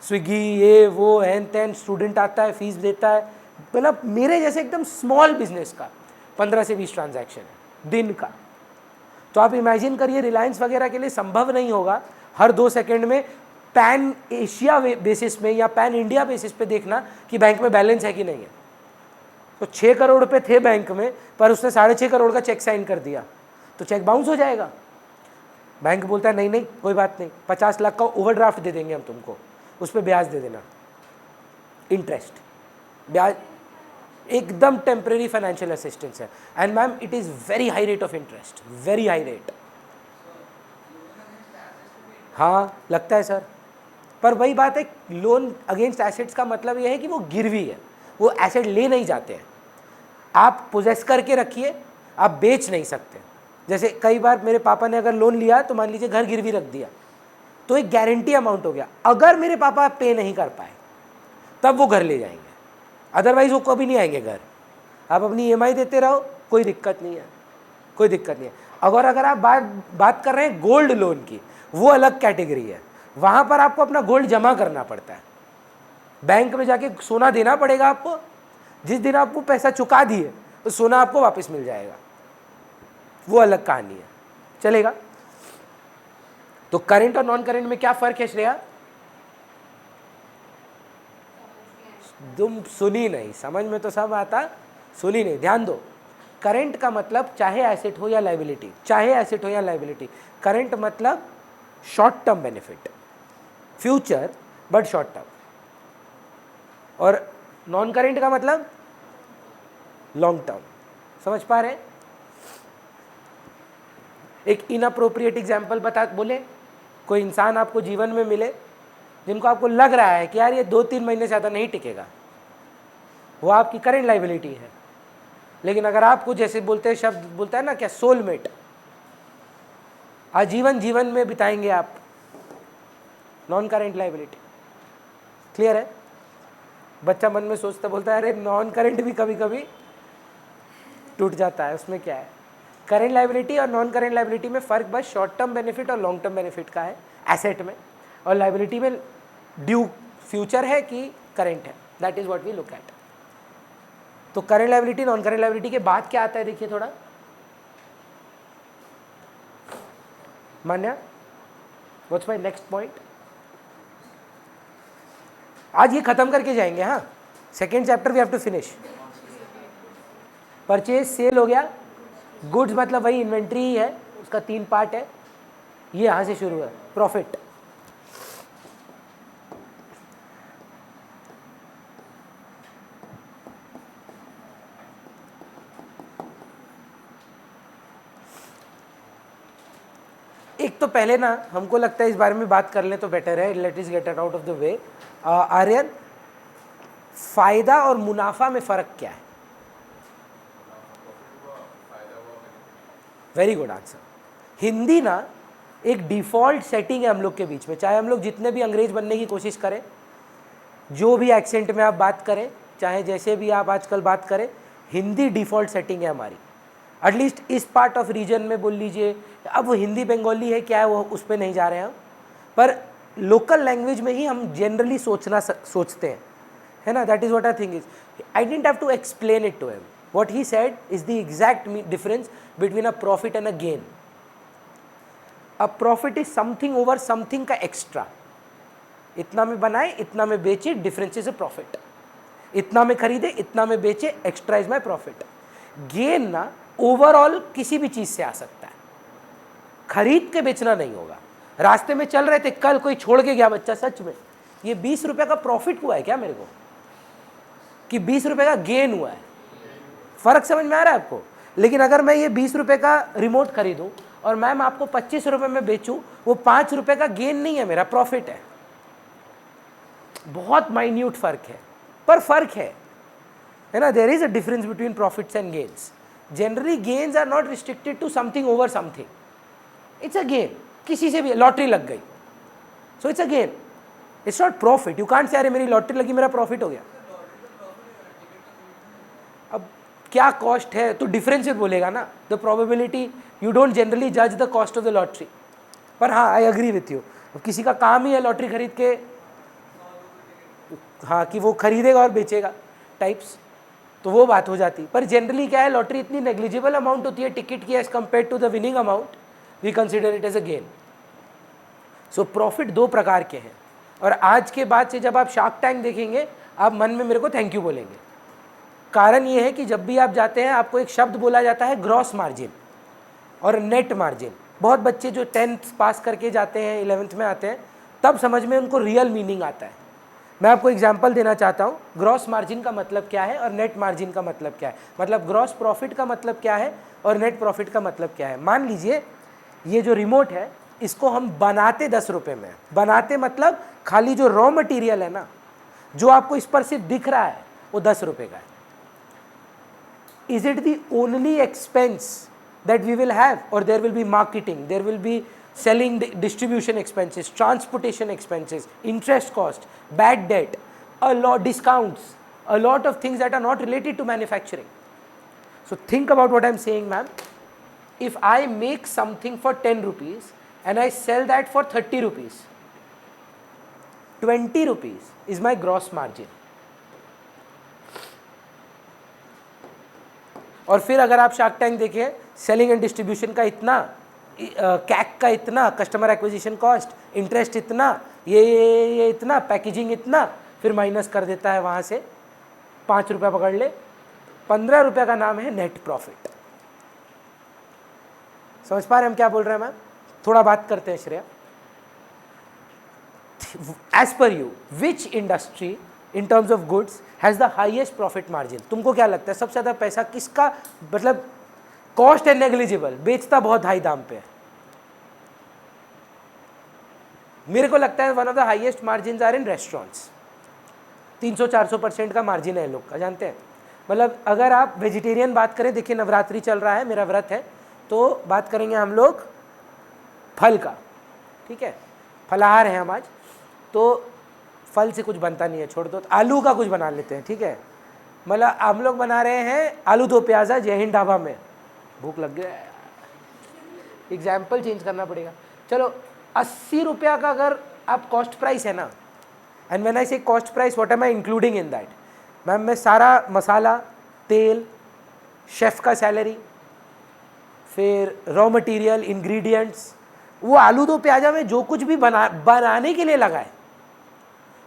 स्विगी, ये वो हैन तैन, स्टूडेंट आता है फीस देता है, मतलब मेरे जैसे एकदम स्मॉल बिजनेस का 15 से 20 ट्रांजैक्शन है दिन का। तो आप इमेजिन करिए रिलायंस वगैरह के लिए संभव नहीं होगा हर 2 सेकंड में पैन एशिया बेसिस में या पैन इंडिया बेसिस पे देखना कि बैंक में बैलेंस है कि नहीं है। तो 6 करोड़ रुपए थे बैंक में, पर उसने 6.5 करोड़ का चेक साइन कर दिया, तो चेक बाउंस हो जाएगा। बैंक बोलता है नहीं नहीं कोई बात नहीं, 50 लाख का ओवरड्राफ्ट दे देंगे हम तुमको, उस पर ब्याज दे देना, इंटरेस्ट ब्याज, एकदम टेम्परेरी फाइनेंशियल असिस्टेंस है। And ma'am it is very high rate of interest, very high rate. हाँ लगता है सर, पर वही बात है, लोन अगेंस्ट एसेट्स का मतलब यह है कि वो गिरवी है, वो एसेट ले नहीं जाते हैं, आप पोजेस करके रखिए, आप बेच नहीं सकते। जैसे कई बार मेरे पापा ने अगर लोन लिया तो मान लीजिए घर गिरवी रख दिया, तो एक गारंटी अमाउंट हो गया, अगर मेरे पापा पे नहीं कर पाए तब वो घर ले जाएंगे, अदरवाइज वो कभी नहीं आएंगे घर। आप अपनी EMI देते रहो, कोई दिक्कत नहीं है, कोई दिक्कत नहीं है। अगर आप बात कर रहे हैं गोल्ड लोन की, वो अलग कैटेगरी है, वहाँ पर आपको अपना गोल्ड जमा करना पड़ता है, बैंक में जाके सोना देना पड़ेगा आपको, जिस दिन आप वो पैसा चुका दिए तो सोना आपको वापस मिल जाएगा, वो अलग कहानी है, चलेगा। तो करंट और नॉन करंट में क्या फर्क है श्रेया? तुम सुनी नहीं, समझ में तो सब आता, सुनी नहीं, ध्यान दो। करंट का मतलब चाहे एसेट हो या लाइबिलिटी, चाहे एसेट हो या लाइबिलिटी, करंट मतलब short term benefit, future but short term. और नॉन करंट का मतलब लॉन्ग टर्म। समझ पा रहे? एक इनअप्रोप्रिएट एग्जाम्पल बोले, कोई इंसान आपको जीवन में मिले जिनको आपको लग रहा है कि यार ये 2-3 महीने से ज़्यादा नहीं टिकेगा, वो आपकी करंट लाइबिलिटी है। लेकिन अगर आपको जैसे बोलते हैं, शब्द बोलता है ना क्या, सोलमेट, आजीवन जीवन में बिताएंगे आप, नॉन करंट लाइबिलिटी। क्लियर है? बच्चा मन में सोचता बोलता है अरे नॉन करंट भी कभी कभी टूट जाता है, उसमें क्या है? करंट लाइबिलिटी और नॉन करंट लाइबिलिटी में फ़र्क बस शॉर्ट टर्म बेनिफिट और लॉन्ग टर्म बेनिफिट का है एसेट में, और लाइबिलिटी में ड्यू फ्यूचर है कि करंट है, that is what we look at. तो current liability, non current liability के बाद क्या आता है देखिए थोड़ा, Manya what's my next point? आज ये खत्म करके जाएंगे। हाँ, second chapter we have to finish. Purchase sale हो गया, गुड्स मतलब वही इन्वेंट्री ही है, उसका 3 पार्ट है, ये यहाँ से शुरू है, प्रॉफिट। एक तो पहले ना हमको लगता है इस बारे में बात कर लें तो बेटर है, let's get it out of the way. Aryan, फायदा और मुनाफा में फर्क क्या है? Very good answer. हिंदी ना एक डिफ़ॉल्ट सेटिंग है हम लोग के बीच में, चाहे हम लोग जितने भी अंग्रेज बनने की कोशिश करें, जो भी एक्सेंट में आप बात करें, चाहे जैसे भी आप आजकल बात करें, हिंदी डिफ़ॉल्ट सेटिंग है हमारी। एटलीस्ट इस पार्ट ऑफ रीजन में बोल लीजिए, अब वो हिंदी बंगाली है क्या है वो उस पर नहीं जा रहे हैं हम, पर लोकल लैंग्वेज में ही हम जनरली सोचते हैं, है ना। That is what I think is, I didn't have to explain it to him, what he said is the exact difference between a profit and a gain. A profit is something over something का extra, इतना में बनाए इतना में बेचे, difference is a profit. इतना में खरीदे इतना में बेचे, extra is my profit. Gain ना ओवरऑल किसी भी चीज से आ सकता है, खरीद के बेचना नहीं होगा। रास्ते में चल रहे थे, कल कोई छोड़ के गया बच्चा, सच में ये 20 रुपए का प्रॉफिट हुआ है क्या मेरे को, कि 20 रुपए का गेन हुआ है? फर्क समझ में आ रहा है आपको? लेकिन अगर मैं ये 20 रुपए का रिमोट खरीदूं और मैम आपको 25 रुपए में बेचूं, वो 5 रुपए का गेन नहीं है, मेरा प्रॉफिट है। बहुत माइन्यूट फर्क है, पर फर्क है ना। There is a difference between profits and gains. Generally gains are not restricted to something over something, it's a gain. किसी से भी लॉटरी लग गई, so it's a gain, it's not profit. You can't say अरे मेरी lottery लगी मेरा profit हो गया। अब क्या कॉस्ट है तो डिफरेंस ही बोलेगा ना, the probability. You don't generally जज the cost of the lottery. पर हाँ, आई एग्री विथ यू, किसी का काम ही है लॉटरी खरीद के, हाँ, कि वो खरीदेगा और बेचेगा टाइप्स, तो वो बात हो जाती। पर जनरली क्या है, लॉटरी इतनी नेग्लिजिबल अमाउंट होती है टिकट की as compare to the winning amount, we consider it as a gain. So profit दो प्रकार के हैं, और आज के बाद से जब आप शार्क टैंक देखेंगे, आप मन में मेरे को थैंक यू बोलेंगे। कारण ये है कि जब भी आप जाते हैं आपको एक शब्द बोला जाता है ग्रॉस मार्जिन और नेट मार्जिन। बहुत बच्चे जो 10th पास करके जाते हैं, 11th में आते हैं, तब समझ में उनको रियल मीनिंग आता है। मैं आपको एग्जांपल देना चाहता हूँ, ग्रॉस मार्जिन का मतलब क्या है और नेट मार्जिन का मतलब क्या है, मतलब ग्रॉस प्रॉफिट का मतलब क्या है और नेट प्रॉफिट का मतलब क्या है। मान लीजिए ये जो रिमोट है, इसको हम बनाते 10 रुपये में, बनाते मतलब खाली जो रॉ मटेरियल है ना, जो आपको इस पर सिर्फ दिख रहा है, वो 10 रुपये का है। Is it the only expense that we will have, or there will be marketing, there will be selling, distribution expenses, transportation expenses, interest cost, bad debt, a lot discounts, a lot of things that are not related to manufacturing. So think about what I'm saying, ma'am. If I make something for 10 rupees and I sell that for 30 rupees, 20 rupees is my gross margin. और फिर अगर आप shark tank देखें, selling and distribution का इतना, कैक का इतना, customer acquisition cost, interest इतना, ये इतना, पैकेजिंग इतना, फिर माइनस कर देता है वहाँ से 5 रुपया पकड़ ले, 15 रुपये का नाम है नेट प्रॉफिट। समझ पा रहे हम क्या बोल रहे हैं मैम? थोड़ा बात करते हैं Shreya. As per you, which industry in terms of goods has the highest profit margin? तुमको क्या लगता है सबसे ज़्यादा पैसा किसका, मतलब कॉस्ट है नेग्लिजिबल, बेचता बहुत हाई दाम पे है? मेरे को लगता है one of the highest margin are in restaurants. 300-400% का मार्जिन है लोग का, जानते हैं। मतलब अगर आप वेजिटेरियन बात करें, देखिए नवरात्रि चल रहा है, मेरा व्रत है, तो बात करेंगे हम लोग फल का, ठीक है, फलाहार है हम आज, तो फल से कुछ बनता नहीं है, छोड़ दो, तो आलू का कुछ बना लेते हैं, ठीक है। मतलब हम लोग बना रहे हैं आलू दो प्याज़ा जय हिंद ढाबा में, भूख लग गया, एग्जाम्पल चेंज करना पड़ेगा। चलो 80 रुपया का अगर आप कॉस्ट प्राइस है ना, एंड व्हेन आई से cost price what am I including in that, ma'am मैं सारा मसाला, तेल, शेफ़ का सैलरी, फिर रॉ मटेरियल, इंग्रेडिएंट्स, वो आलू दो प्याज़ा में जो कुछ भी बनाने के लिए लगा है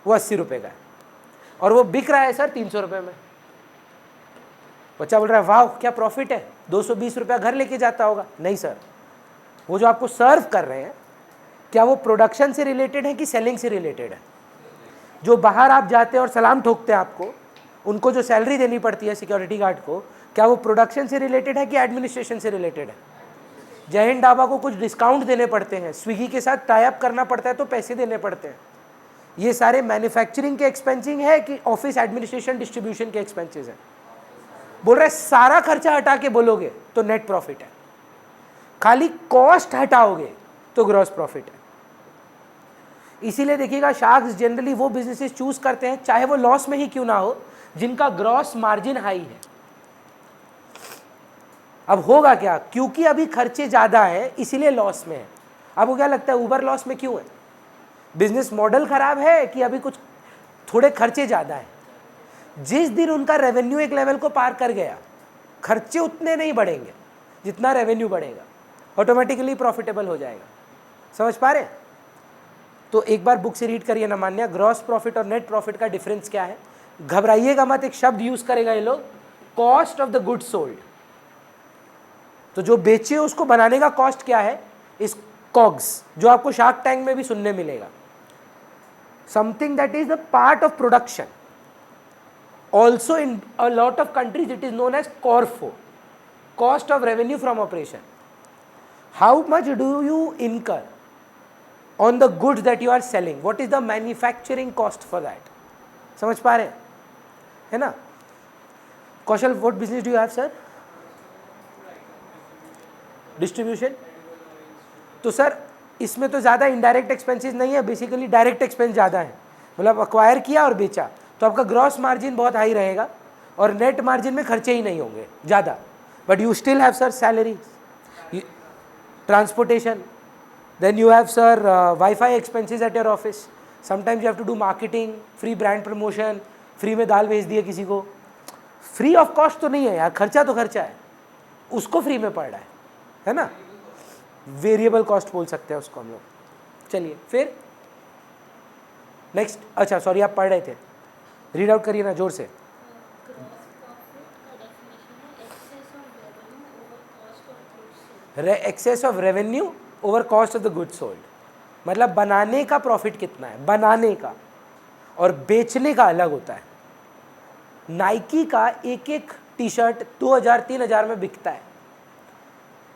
वो 80 रुपये का है, और वो बिक रहा है सर 300 रुपये में। बच्चा बोल रहा है वाह क्या प्रॉफिट है, 220 रुपया घर लेके जाता होगा। नहीं सर, वो जो आपको सर्व कर रहे हैं, क्या वो प्रोडक्शन से रिलेटेड है कि सेलिंग से रिलेटेड है? जो बाहर आप जाते हैं और सलाम ठोकते हैं आपको, उनको जो सैलरी देनी पड़ती है सिक्योरिटी गार्ड को, क्या वो प्रोडक्शन से रिलेटेड है कि एडमिनिस्ट्रेशन से रिलेटेड है? जय हिंद ढाबा को कुछ डिस्काउंट देने पड़ते हैं, स्विगी के साथ टाई अप करना पड़ता है तो पैसे देने पड़ते हैं। ये सारे मैन्युफैक्चरिंग के एक्सपेंसिंग है कि ऑफिस एडमिनिस्ट्रेशन डिस्ट्रीब्यूशन के एक्सपेंसेस है? बोल रहे सारा खर्चा हटा के बोलोगे तो नेट प्रॉफिट है। खाली कॉस्ट हटाओगे तो ग्रॉस प्रॉफिट है। इसीलिए देखिएगा शार्क्स जनरली वो बिजनेसेस चूज करते हैं चाहे वो लॉस में ही क्यों ना हो, जिनका ग्रॉस मार्जिन हाई है। अब होगा क्या, क्योंकि अभी खर्चे ज्यादा है इसीलिए लॉस में है। आपको क्या लगता है उबर लॉस में क्यों है? बिजनेस मॉडल खराब है कि अभी कुछ थोड़े खर्चे ज्यादा है? जिस दिन उनका रेवेन्यू एक लेवल को पार कर गया, खर्चे उतने नहीं बढ़ेंगे जितना रेवेन्यू बढ़ेगा, ऑटोमेटिकली प्रॉफिटेबल हो जाएगा। समझ पा रहे हैं? तो एक बार बुक से रीड करिए ना मान्या, ग्रॉस प्रॉफिट और नेट प्रॉफिट का डिफरेंस क्या है। घबराइएगा मत, एक शब्द यूज करेगा ये लोग, cost of the goods sold. तो जो बेचे उसको बनाने का कॉस्ट क्या है, इस कॉग्स, जो आपको शार्क टैंक में भी सुनने मिलेगा, something that is the part of production. Also in a lot of countries it is known as corfo, cost of revenue from operation. How much do you incur on the goods that you are selling, what is the manufacturing cost for that? समझ पा रहे हैं, है ना? कौशल, what business do you have sir? Distribution? तो sir इसमें तो ज़्यादा इनडायरेक्ट एक्सपेंसेस नहीं है, बेसिकली डायरेक्ट एक्सपेंस ज़्यादा है। मतलब अक्वायर किया और बेचा तो आपका ग्रॉस मार्जिन बहुत हाई रहेगा और नेट मार्जिन में खर्चे ही नहीं होंगे ज़्यादा, but you still have sir salary, transportation, then you have sir Wi-Fi expenses at your office, sometimes you have to do marketing, free brand promotion, free में दाल भेज दिए किसी को, फ्री ऑफ कॉस्ट तो नहीं है यार, खर्चा तो खर्चा है, उसको फ्री में पड़ रहा है ना? वेरिएबल कॉस्ट बोल सकते हैं उसको हम लोग। चलिए फिर नेक्स्ट, अच्छा सॉरी आप पढ़ रहे थे, रीड आउट करिए ना जोर से। Excess of revenue over cost of the goods sold, मतलब बनाने का प्रॉफिट कितना है, बनाने का, और बेचने का अलग होता है। नाइकी का एक एक टी शर्ट 2000-3000 में बिकता है।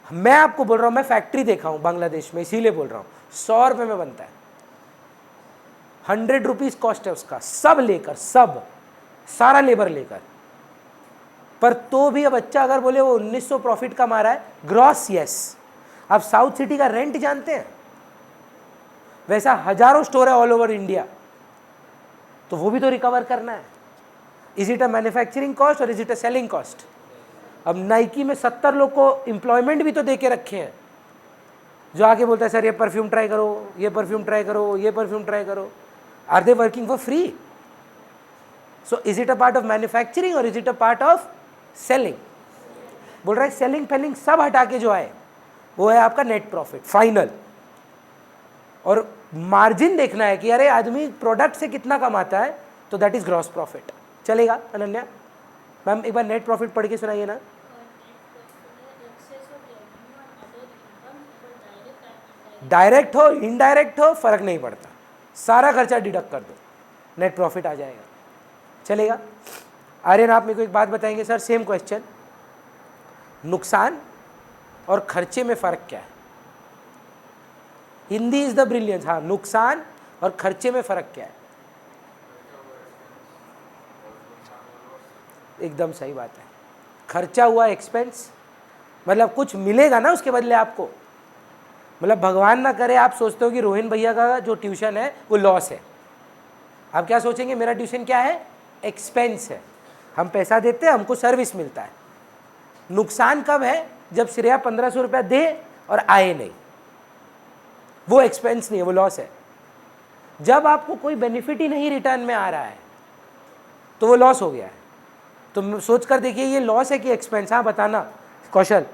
मैं आपको बोल रहा हूँ, मैं फैक्ट्री देखा हूँ बांग्लादेश में, इसीलिए बोल रहा हूँ, 100 रुपये में बनता है, 100 रुपीज कॉस्ट है उसका, सब लेकर, सब सारा लेबर लेकर। पर तो भी अब बच्चा अगर बोले वो 1900 प्रॉफिट का मारा है ग्रॉस, यस। आप साउथ सिटी का रेंट जानते हैं? वैसा हजारों स्टोर है ऑल ओवर इंडिया, तो वो भी तो रिकवर करना है। Is it a manufacturing cost और is it a selling cost? अब नाइकी में 70 लोग को एम्प्लॉयमेंट भी तो दे के रखे हैं, जो आके बोलता है सर ये परफ्यूम ट्राई करो, ये परफ्यूम ट्राई करो, ये परफ्यूम ट्राई करो। Are they working for free? So is it a part of manufacturing और is it a part of selling? बोल रहा है सेलिंग फेलिंग सब हटा के जो आए वो है आपका नेट प्रॉफिट फाइनल। और मार्जिन देखना है कि अरे आदमी प्रोडक्ट से कितना कमाता है, तो दैट इज ग्रॉस प्रॉफिट। चलेगा अनन्या? मैम एक बार नेट प्रॉफिट पढ़ के सुनाइए ना। डायरेक्ट हो इनडायरेक्ट हो फर्क नहीं पड़ता, सारा खर्चा डिडक्ट कर दो, नेट प्रॉफिट आ जाएगा। चलेगा? आर्यन आप मेरे को एक बात बताएंगे सर, सेम क्वेश्चन, नुकसान और खर्चे में फर्क क्या है? Hindi is the brilliance. हाँ, नुकसान और खर्चे में फर्क क्या है? एकदम सही बात है, खर्चा हुआ एक्सपेंस, मतलब कुछ मिलेगा ना उसके बदले आपको। मतलब भगवान ना करे आप सोचते हो कि रोहिन भैया का जो ट्यूशन है वो लॉस है, आप क्या सोचेंगे मेरा ट्यूशन क्या है? एक्सपेंस है, हम पैसा देते हैं हमको सर्विस मिलता है। नुकसान कब है? जब श्रेया 1500 रुपया दे और आए नहीं, वो एक्सपेंस नहीं है, वो लॉस है। जब आपको कोई बेनिफिट ही नहीं रिटर्न में आ रहा है तो वो लॉस हो गया है। तो सोच कर देखिए ये लॉस है कि एक्सपेंस। हाँ बताना कौशल,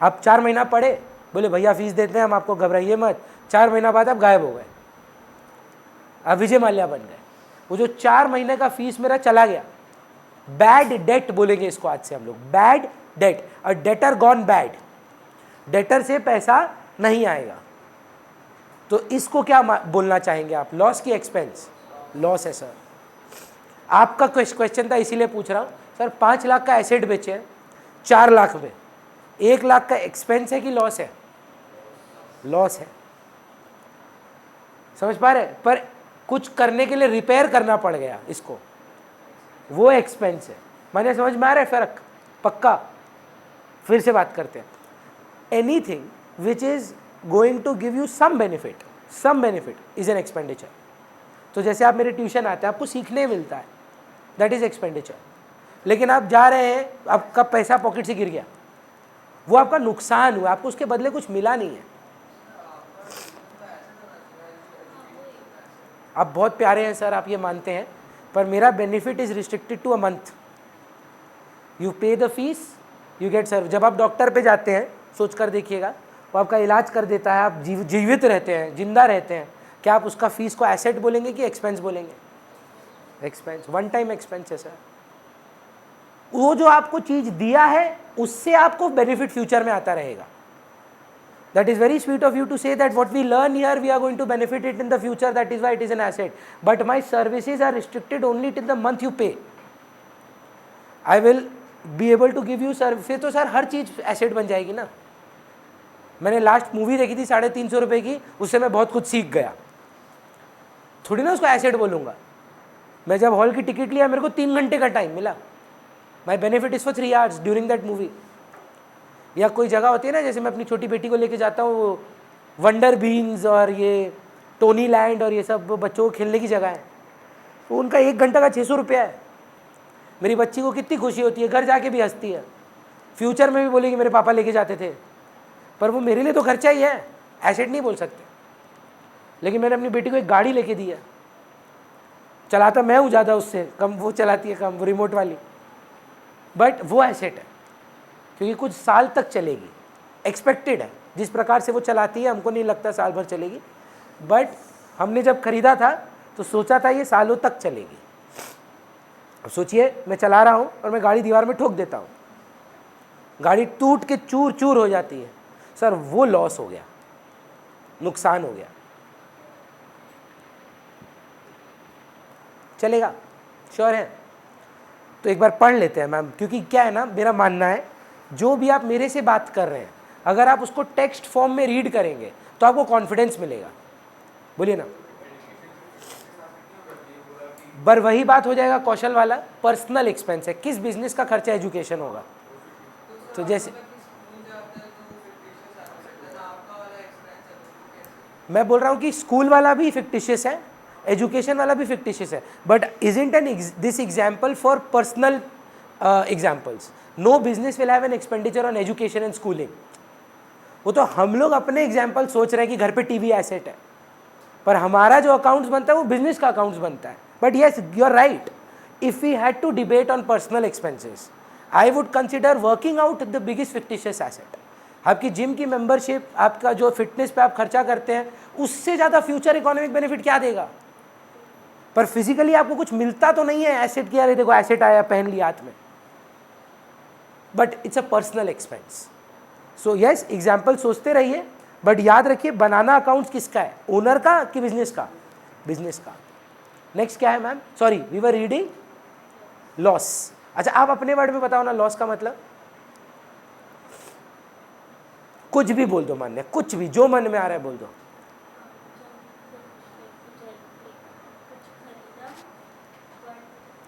आप 4 महीना पढ़े, बोले भैया फीस देते हैं हम आपको, घबराइए मत, 4 महीना बाद आप गायब हो गए, आप विजय माल्या बन गए। वो जो 4 महीने का फीस मेरा चला गया, बैड डेट बोलेंगे इसको आज से हम लोग, बैड डेट, अ डेटर गॉन बैड, डेटर से पैसा नहीं आएगा। तो इसको क्या बोलना चाहेंगे आप, लॉस की एक्सपेंस? लॉस है सर। आपका क्वेश्चन था इसीलिए पूछ रहा हूँ सर, 5 लाख का एसेट बेचे हैं 4 लाख में, 1 लाख का एक्सपेंस है कि लॉस है? लॉस है, समझ पा रहे? पर कुछ करने के लिए रिपेयर करना पड़ गया इसको, वो एक्सपेंस है। मैंने समझ में आ रहा है फर्क? पक्का? फिर से बात करते हैं। Anything which is going to give you some benefit is an expenditure. तो जैसे आप मेरे ट्यूशन आते हैं, आपको सीखने मिलता है, दैट इज एक्सपेंडिचर. लेकिन आप जा रहे हैं, आपका पैसा पॉकेट से गिर गया, वो आपका नुकसान हुआ, आपको उसके बदले कुछ मिला नहीं है. आप बहुत प्यारे हैं सर, आप ये मानते हैं, पर मेरा benefit is restricted to a month. You pay the fees, you get serve. जब आप डॉक्टर पे जाते हैं, सोच कर देखिएगा, वो आपका इलाज कर देता है, आप जीवित रहते हैं, जिंदा रहते हैं, क्या आप उसका फीस को एसेट बोलेंगे कि एक्सपेंस बोलेंगे? एक्सपेंस, वन टाइम एक्सपेंस है सर. वो जो आपको चीज दिया है, उससे आपको बेनिफिट फ्यूचर में आता रहेगा. That is very sweet of you to say that what we learn here, we are going to benefit it in the future. That is why it is an asset. But my services are restricted only till the month you pay. I will be able to give you service. फिर तो sir हर चीज़ asset बन जाएगी ना. मैंने last movie देखी थी 350 रुपये की, उससे मैं बहुत कुछ सीख गया. थोड़ी ना उसको एसेट बोलूँगा. मैं जब हॉल की टिकट लिया, मेरे को 3 घंटे का टाइम मिला. माई benefit is for 3 hours during that movie. या कोई जगह होती है ना, जैसे मैं अपनी छोटी बेटी को लेके जाता हूँ, वो वंडर बीन्स और ये टोनी लैंड और ये सब बच्चों को खेलने की जगह है, तो उनका 1 घंटा का 600 रुपया है. मेरी बच्ची को कितनी खुशी होती है, घर जाके भी हंसती है. फ्यूचर में भी बोलेगी मेरे पापा लेके जाते थे. पर वो मेरे लिए तो खर्चा ही है, एसेट नहीं बोल सकते. लेकिन मैंने अपनी बेटी को एक गाड़ी लेके दी है, चलाता मैं हूँ ज़्यादा, उससे कम वो चलाती है, कम वो रिमोट वाली, बट वो एसेट है क्योंकि कुछ साल तक चलेगी. एक्सपेक्टेड है, जिस प्रकार से वो चलाती है हमको नहीं लगता साल भर चलेगी, बट हमने जब खरीदा था तो सोचा था ये सालों तक चलेगी. अब सोचिए मैं चला रहा हूँ और मैं गाड़ी दीवार में ठोक देता हूँ, गाड़ी टूट के चूर चूर हो जाती है. सर वो लॉस हो गया, नुकसान हो गया. चलेगा? श्योर है? तो एक बार पढ़ लेते हैं मैम, क्योंकि क्या है ना, मेरा मानना है जो भी आप मेरे से बात कर रहे हैं, अगर आप उसको टेक्स्ट फॉर्म में रीड करेंगे तो आपको कॉन्फिडेंस मिलेगा. बोलिए ना. पर वही बात हो जाएगा कौशल वाला, पर्सनल एक्सपेंस है. किस बिजनेस का खर्चा एजुकेशन होगा? तो जैसे मैं बोल रहा हूँ कि स्कूल वाला भी फिक्टिशियस है, एजुकेशन वाला भी फिक्टिशियस है, but isn't an this example for personal examples. No business will have an expenditure on education and schooling. वो तो हम लोग अपने एग्जाम्पल सोच रहे हैं कि घर पे टीवी एसेट है, पर हमारा जो अकाउंट्स बनता है वो बिजनेस का अकाउंट्स बनता है. But yes, you are right. If we had to debate on personal expenses, I would consider working out the biggest fictitious asset. आपकी जिम की मेंबरशिप, आपका जो फिटनेस पे आप खर्चा करते हैं, उससे ज़्यादा फ्यूचर इकोनॉमिक बेनिफिट क्या देगा? पर फिजिकली आपको कुछ मिलता तो नहीं है एसेट की, यार देखो एसेट आया, पहन लिया हाथ में, but it's a personal expense. So yes, example सोचते रहिए, बट याद रखिए बनाना अकाउंट्स किसका है, ओनर का कि बिजनेस का? बिजनेस का. नेक्स्ट क्या है ma'am? Sorry, we were reading loss. अच्छा, आप अपने वर्ड में बताओ ना, लॉस का मतलब? कुछ भी बोल दो, मान्य, कुछ भी जो मन में आ रहा है बोल दो.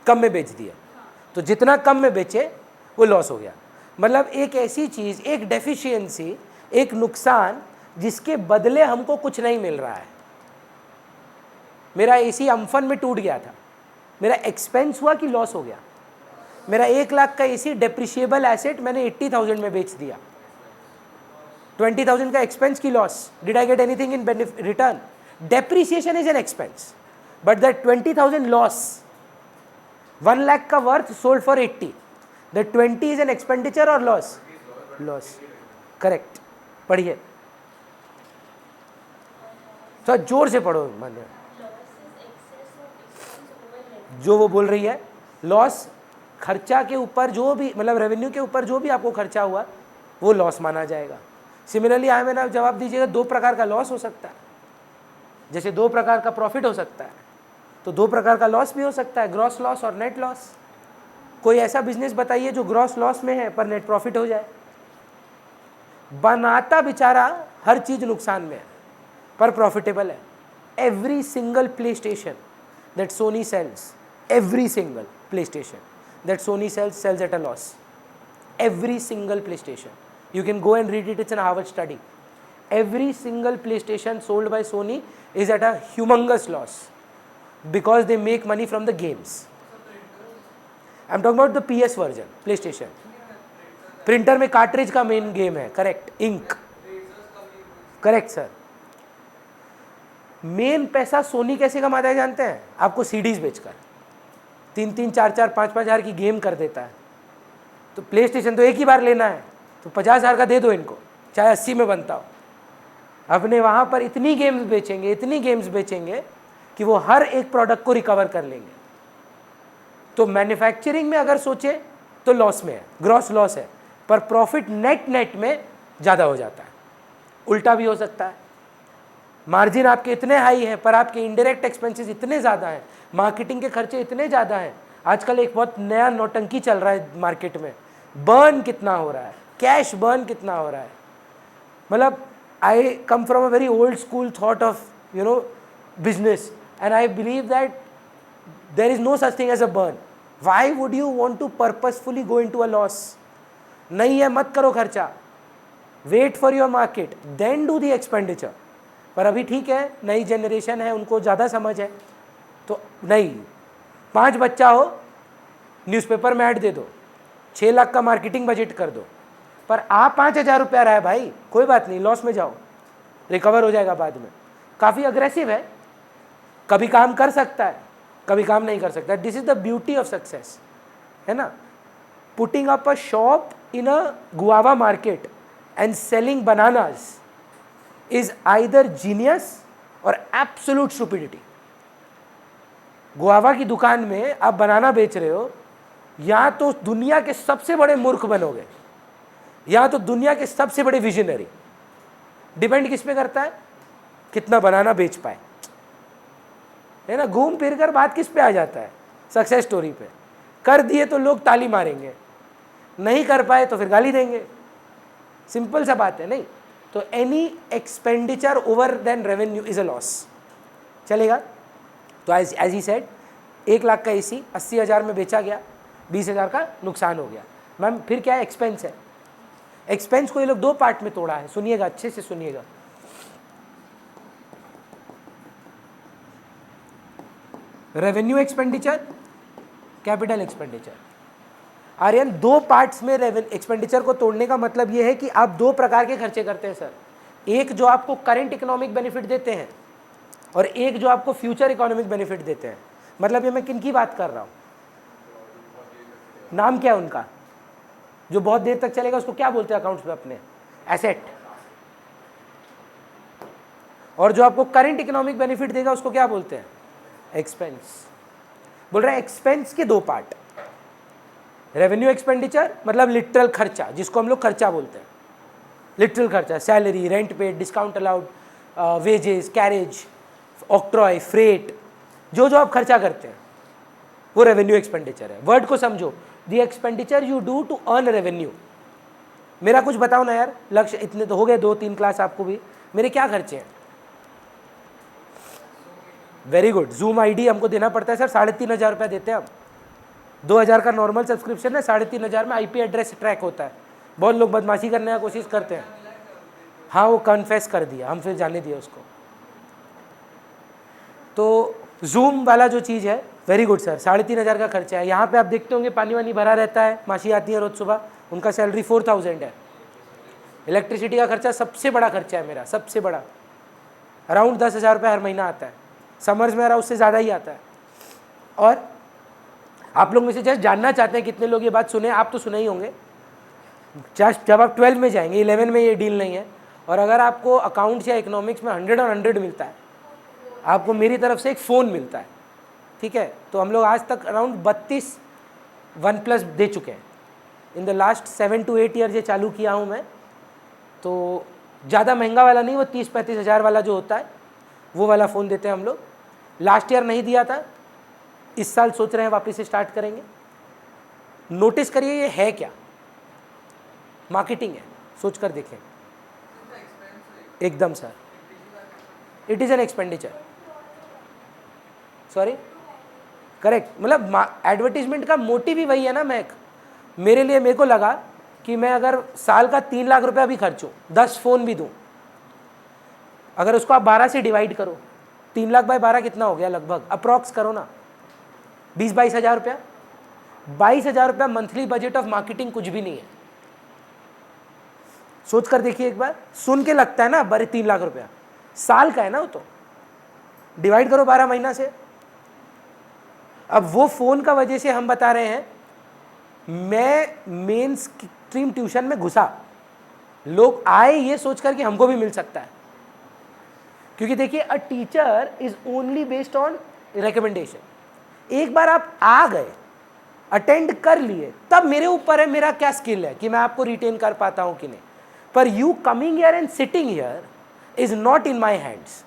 कम में बेच दिया, तो जितना कम में बेचे वो लॉस हो गया. मतलब एक ऐसी चीज, एक डेफिशिएंसी, एक नुकसान जिसके बदले हमको कुछ नहीं मिल रहा है. मेरा एसी अम्फन में टूट गया था, मेरा एक्सपेंस हुआ कि लॉस हो गया? मेरा 1 लाख का एसी डेप्रिशिएबल एसेट मैंने 80,000 में बेच दिया, 20,000 का एक्सपेंस की loss. Did I get anything in return? Depreciation is an expense, but that 20,000 loss, 1 lakh का worth sold for 80, that 20 is an expenditure और लॉस? लॉस. करेक्ट. पढ़िए, तो जोर से पढ़ो मान्य. जो वो बोल रही है, लॉस खर्चा के ऊपर जो भी, मतलब रेवेन्यू के ऊपर जो भी आपको खर्चा हुआ वो लॉस माना जाएगा. सिमिलरली आए मैंने जवाब दीजिएगा, 2 प्रकार का लॉस हो सकता है. जैसे 2 प्रकार का प्रॉफिट हो सकता है, तो 2 प्रकार का लॉस भी हो सकता है, ग्रॉस लॉस और नेट लॉस. कोई ऐसा बिजनेस बताइए जो ग्रॉस लॉस में है पर नेट प्रॉफिट हो जाए. बनाता बेचारा हर चीज नुकसान में है पर प्रॉफिटेबल है. Every single PlayStation that Sony sells, every single PlayStation that Sony sells at a loss. Every single PlayStation. You can go and read it, it's an Harvard study. every single PlayStation sold by Sony is at a humongous loss because they make money from the games. I'm talking about the PS version, PlayStation. Printer में cartridge का main game है, correct, ink, correct sir. Main पैसा Sony कैसे कमाता है जानते हैं? आपको सीडीज बेचकर 3-3, 4-4, 5-5 हज़ार की गेम कर देता है. तो प्ले स्टेशन तो एक ही बार लेना है, तो 50,000 का दे दो इनको, चाहे 80 में बनता हो. अपने वहाँ पर इतनी गेम्स बेचेंगे, इतनी गेम्स बेचेंगे कि वो हर एक प्रोडक्ट को रिकवर कर लेंगे. तो मैन्युफैक्चरिंग में अगर सोचे तो लॉस में है, ग्रॉस लॉस है, पर प्रॉफिट नेट में ज़्यादा हो जाता है. उल्टा भी हो सकता है, मार्जिन आपके इतने हाई हैं पर आपके इनडायरेक्ट एक्सपेंसेस इतने ज़्यादा हैं, मार्केटिंग के खर्चे इतने ज़्यादा हैं. आजकल एक बहुत नया नौटंकी चल रहा है मार्केट में, बर्न कितना हो रहा है, कैश बर्न कितना हो रहा है. मतलब I come from a very old school thought of business, and I believe that there is no such thing as a burn. Why would you want to purposefully go into a loss? नहीं है, मत करो खर्चा, wait for your market, then do the expenditure. पर अभी ठीक है, नई जनरेशन है, उनको ज़्यादा समझ है, तो नहीं, 5 बच्चा हो, न्यूज़पेपर में ऐड दे दो, 6 लाख का मार्केटिंग बजट कर दो, पर आप 5,000 रुपया रहा है भाई, कोई बात नहीं, लॉस में जाओ, रिकवर हो जाएगा बाद में. काफ़ी अग्रेसिव है, कभी काम कर सकता है, कभी काम नहीं कर सकता. This is the beauty of success, है ना. Putting up a shop in a guava market and selling bananas is either genius or absolute stupidity. Guava की दुकान में आप बनाना बेच रहे हो, या तो दुनिया के सबसे बड़े मूर्ख बनोगे, या तो दुनिया के सबसे बड़े विजनरी. डिपेंड किस पे करता है, कितना बनाना बेच पाए, है ना. घूम फिर कर बात किस पे आ जाता है, सक्सेस स्टोरी पे. कर दिए तो लोग ताली मारेंगे, नहीं कर पाए तो फिर गाली देंगे, सिंपल सा बात है. नहीं तो any expenditure over than revenue is a loss. चलेगा. तो एज ही सेड, 1 लाख का एसी 80,000 में बेचा गया, 20,000 का नुकसान हो गया. मैम फिर क्या है, एक्सपेंस है. एक्सपेंस को ये लोग 2 पार्ट में तोड़ा है, सुनिएगा, अच्छे से सुनिएगा. Revenue expenditure, capital expenditure. Aryan 2 parts में एक्सपेंडिचर को तोड़ने का मतलब ये है कि आप 2 प्रकार के खर्चे करते हैं सर. एक जो आपको करंट इकोनॉमिक बेनिफिट देते हैं, और एक जो आपको फ्यूचर इकोनॉमिक बेनिफिट देते हैं. मतलब ये मैं किन की बात कर रहा हूँ, नाम क्या है उनका, जो बहुत देर तक चलेगा, उसको क्या बोलते हैं अकाउंट्स में अपने, एसेट. और जो आपको करंट इकोनॉमिक बेनिफिट देगा उसको क्या बोलते हैं, एक्सपेंस. बोल रहे हैं एक्सपेंस के 2 पार्ट. रेवेन्यू एक्सपेंडिचर मतलब लिटरल खर्चा, जिसको हम लोग खर्चा बोलते हैं, लिटरल खर्चा, salary, rent paid, discount allowed, wages, carriage, octroi, freight, जो आप खर्चा करते हैं वो रेवेन्यू एक्सपेंडिचर है. वर्ड को समझो, the expenditure you do to earn revenue. मेरा कुछ बताओ ना यार, लक्ष्य इतने तो हो गए, 2-3 क्लास आपको भी. मेरे क्या खर्चे हैं? Very good. जूम आईडी हमको देना पड़ता है सर, 3,500 रुपया देते हैं हम. 2,000 का नॉर्मल सब्सक्रिप्शन है, 3,500 में आईपी एड्रेस ट्रैक होता है. बहुत लोग बदमाशी करने की कोशिश करते हैं. हाँ, वो कन्फेस कर दिया, हम फिर जाने दिया उसको. तो जूम वाला जो चीज़ है, वेरी गुड सर, 3,500 का खर्चा है. यहाँ पे आप देखते होंगे पानी वानी भरा रहता है, मासी आती है रोज़ सुबह, उनका सैलरी 4,000 है. इलेक्ट्रिसिटी का खर्चा सबसे बड़ा खर्चा है मेरा, सबसे बड़ा, अराउंड 10,000 रुपये हर महीना आता है. समर्स में मेरा उससे ज़्यादा ही आता है. और आप लोग में से जस्ट जानना चाहते हैं कितने लोग ये बात सुने, आप तो सुने ही होंगे. जब आप 12 में जाएंगे, 11 में ये डील नहीं है, और अगर आपको अकाउंट्स या इकोनॉमिक्स में 100 और 100 मिलता है, आपको मेरी तरफ से एक फ़ोन मिलता है. ठीक है, तो हम लोग आज तक अराउंड 32 OnePlus दे चुके हैं. In the last 7 to 8 year ये चालू किया हूँ मैं. तो ज़्यादा महंगा वाला नहीं, वो 30-35 हज़ार वाला जो होता है वो वाला फ़ोन देते हैं हम लोग. लास्ट ईयर नहीं दिया था, इस साल सोच रहे हैं वापस से स्टार्ट करेंगे. नोटिस करिए ये है क्या, मार्केटिंग है, सोच कर देखें. एकदम sir, it is an expenditure. Sorry, correct. मतलब एडवर्टीजमेंट का मोटिव ही वही है ना. मेरे लिए, मेरे को लगा कि मैं अगर साल का 3 लाख रुपया भी खर्चूँ, 10 फ़ोन भी दूँ, अगर उसको आप 12 से डिवाइड करो, 3 लाख बाय 12 कितना हो गया लगभग, अप्रॉक्स करो ना, 20-22 हज़ार रुपया। 22 हज़ार रुपया मंथली बजट ऑफ मार्केटिंग कुछ भी नहीं है। सोच कर देखिए एक बार, सुन के लगता है ना बड़े 3 लाख रुपया, साल का है ना वो, तो डिवाइड करो 12 महीना से। अब वो फोन का वजह से हम बता रहे हैं, मैं मेन स्ट्रीम ट्यूशन में घुसा, लोग आए ये सोचकर कि हमको भी मिल सकता है, क्योंकि देखिए a teacher is only based on recommendation. एक बार आप आ गए, अटेंड कर लिए, तब मेरे ऊपर है मेरा क्या स्किल है कि मैं आपको रिटेन कर पाता हूं कि नहीं। पर you coming here and sitting here is not in my hands.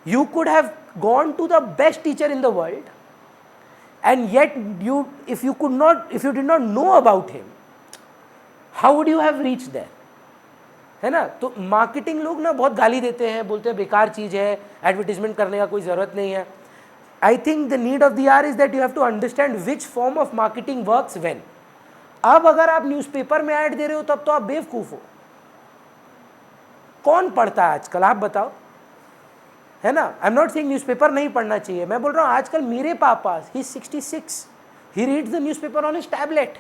You could have gone to the best teacher in the world and yet if you did not know about him, how would you have reached there? है ना। तो marketing लोग ना बहुत गाली देते हैं, बोलते हैं बेकार चीज़ है, एडवर्टीजमेंट करने का कोई ज़रूरत नहीं है। I think the need of the hour is that you have to understand which form of marketing works when. अब अगर आप न्यूज़पेपर में ऐड दे रहे हो तब तो आप बेवकूफ़ हो। कौन पढ़ता है आजकल, आप बताओ, है ना। आई एम नॉट सेइंग न्यूज़पेपर नहीं पढ़ना चाहिए, मैं बोल रहा हूँ आजकल मेरे पापा, ही 66, he reads the newspaper on his tablet.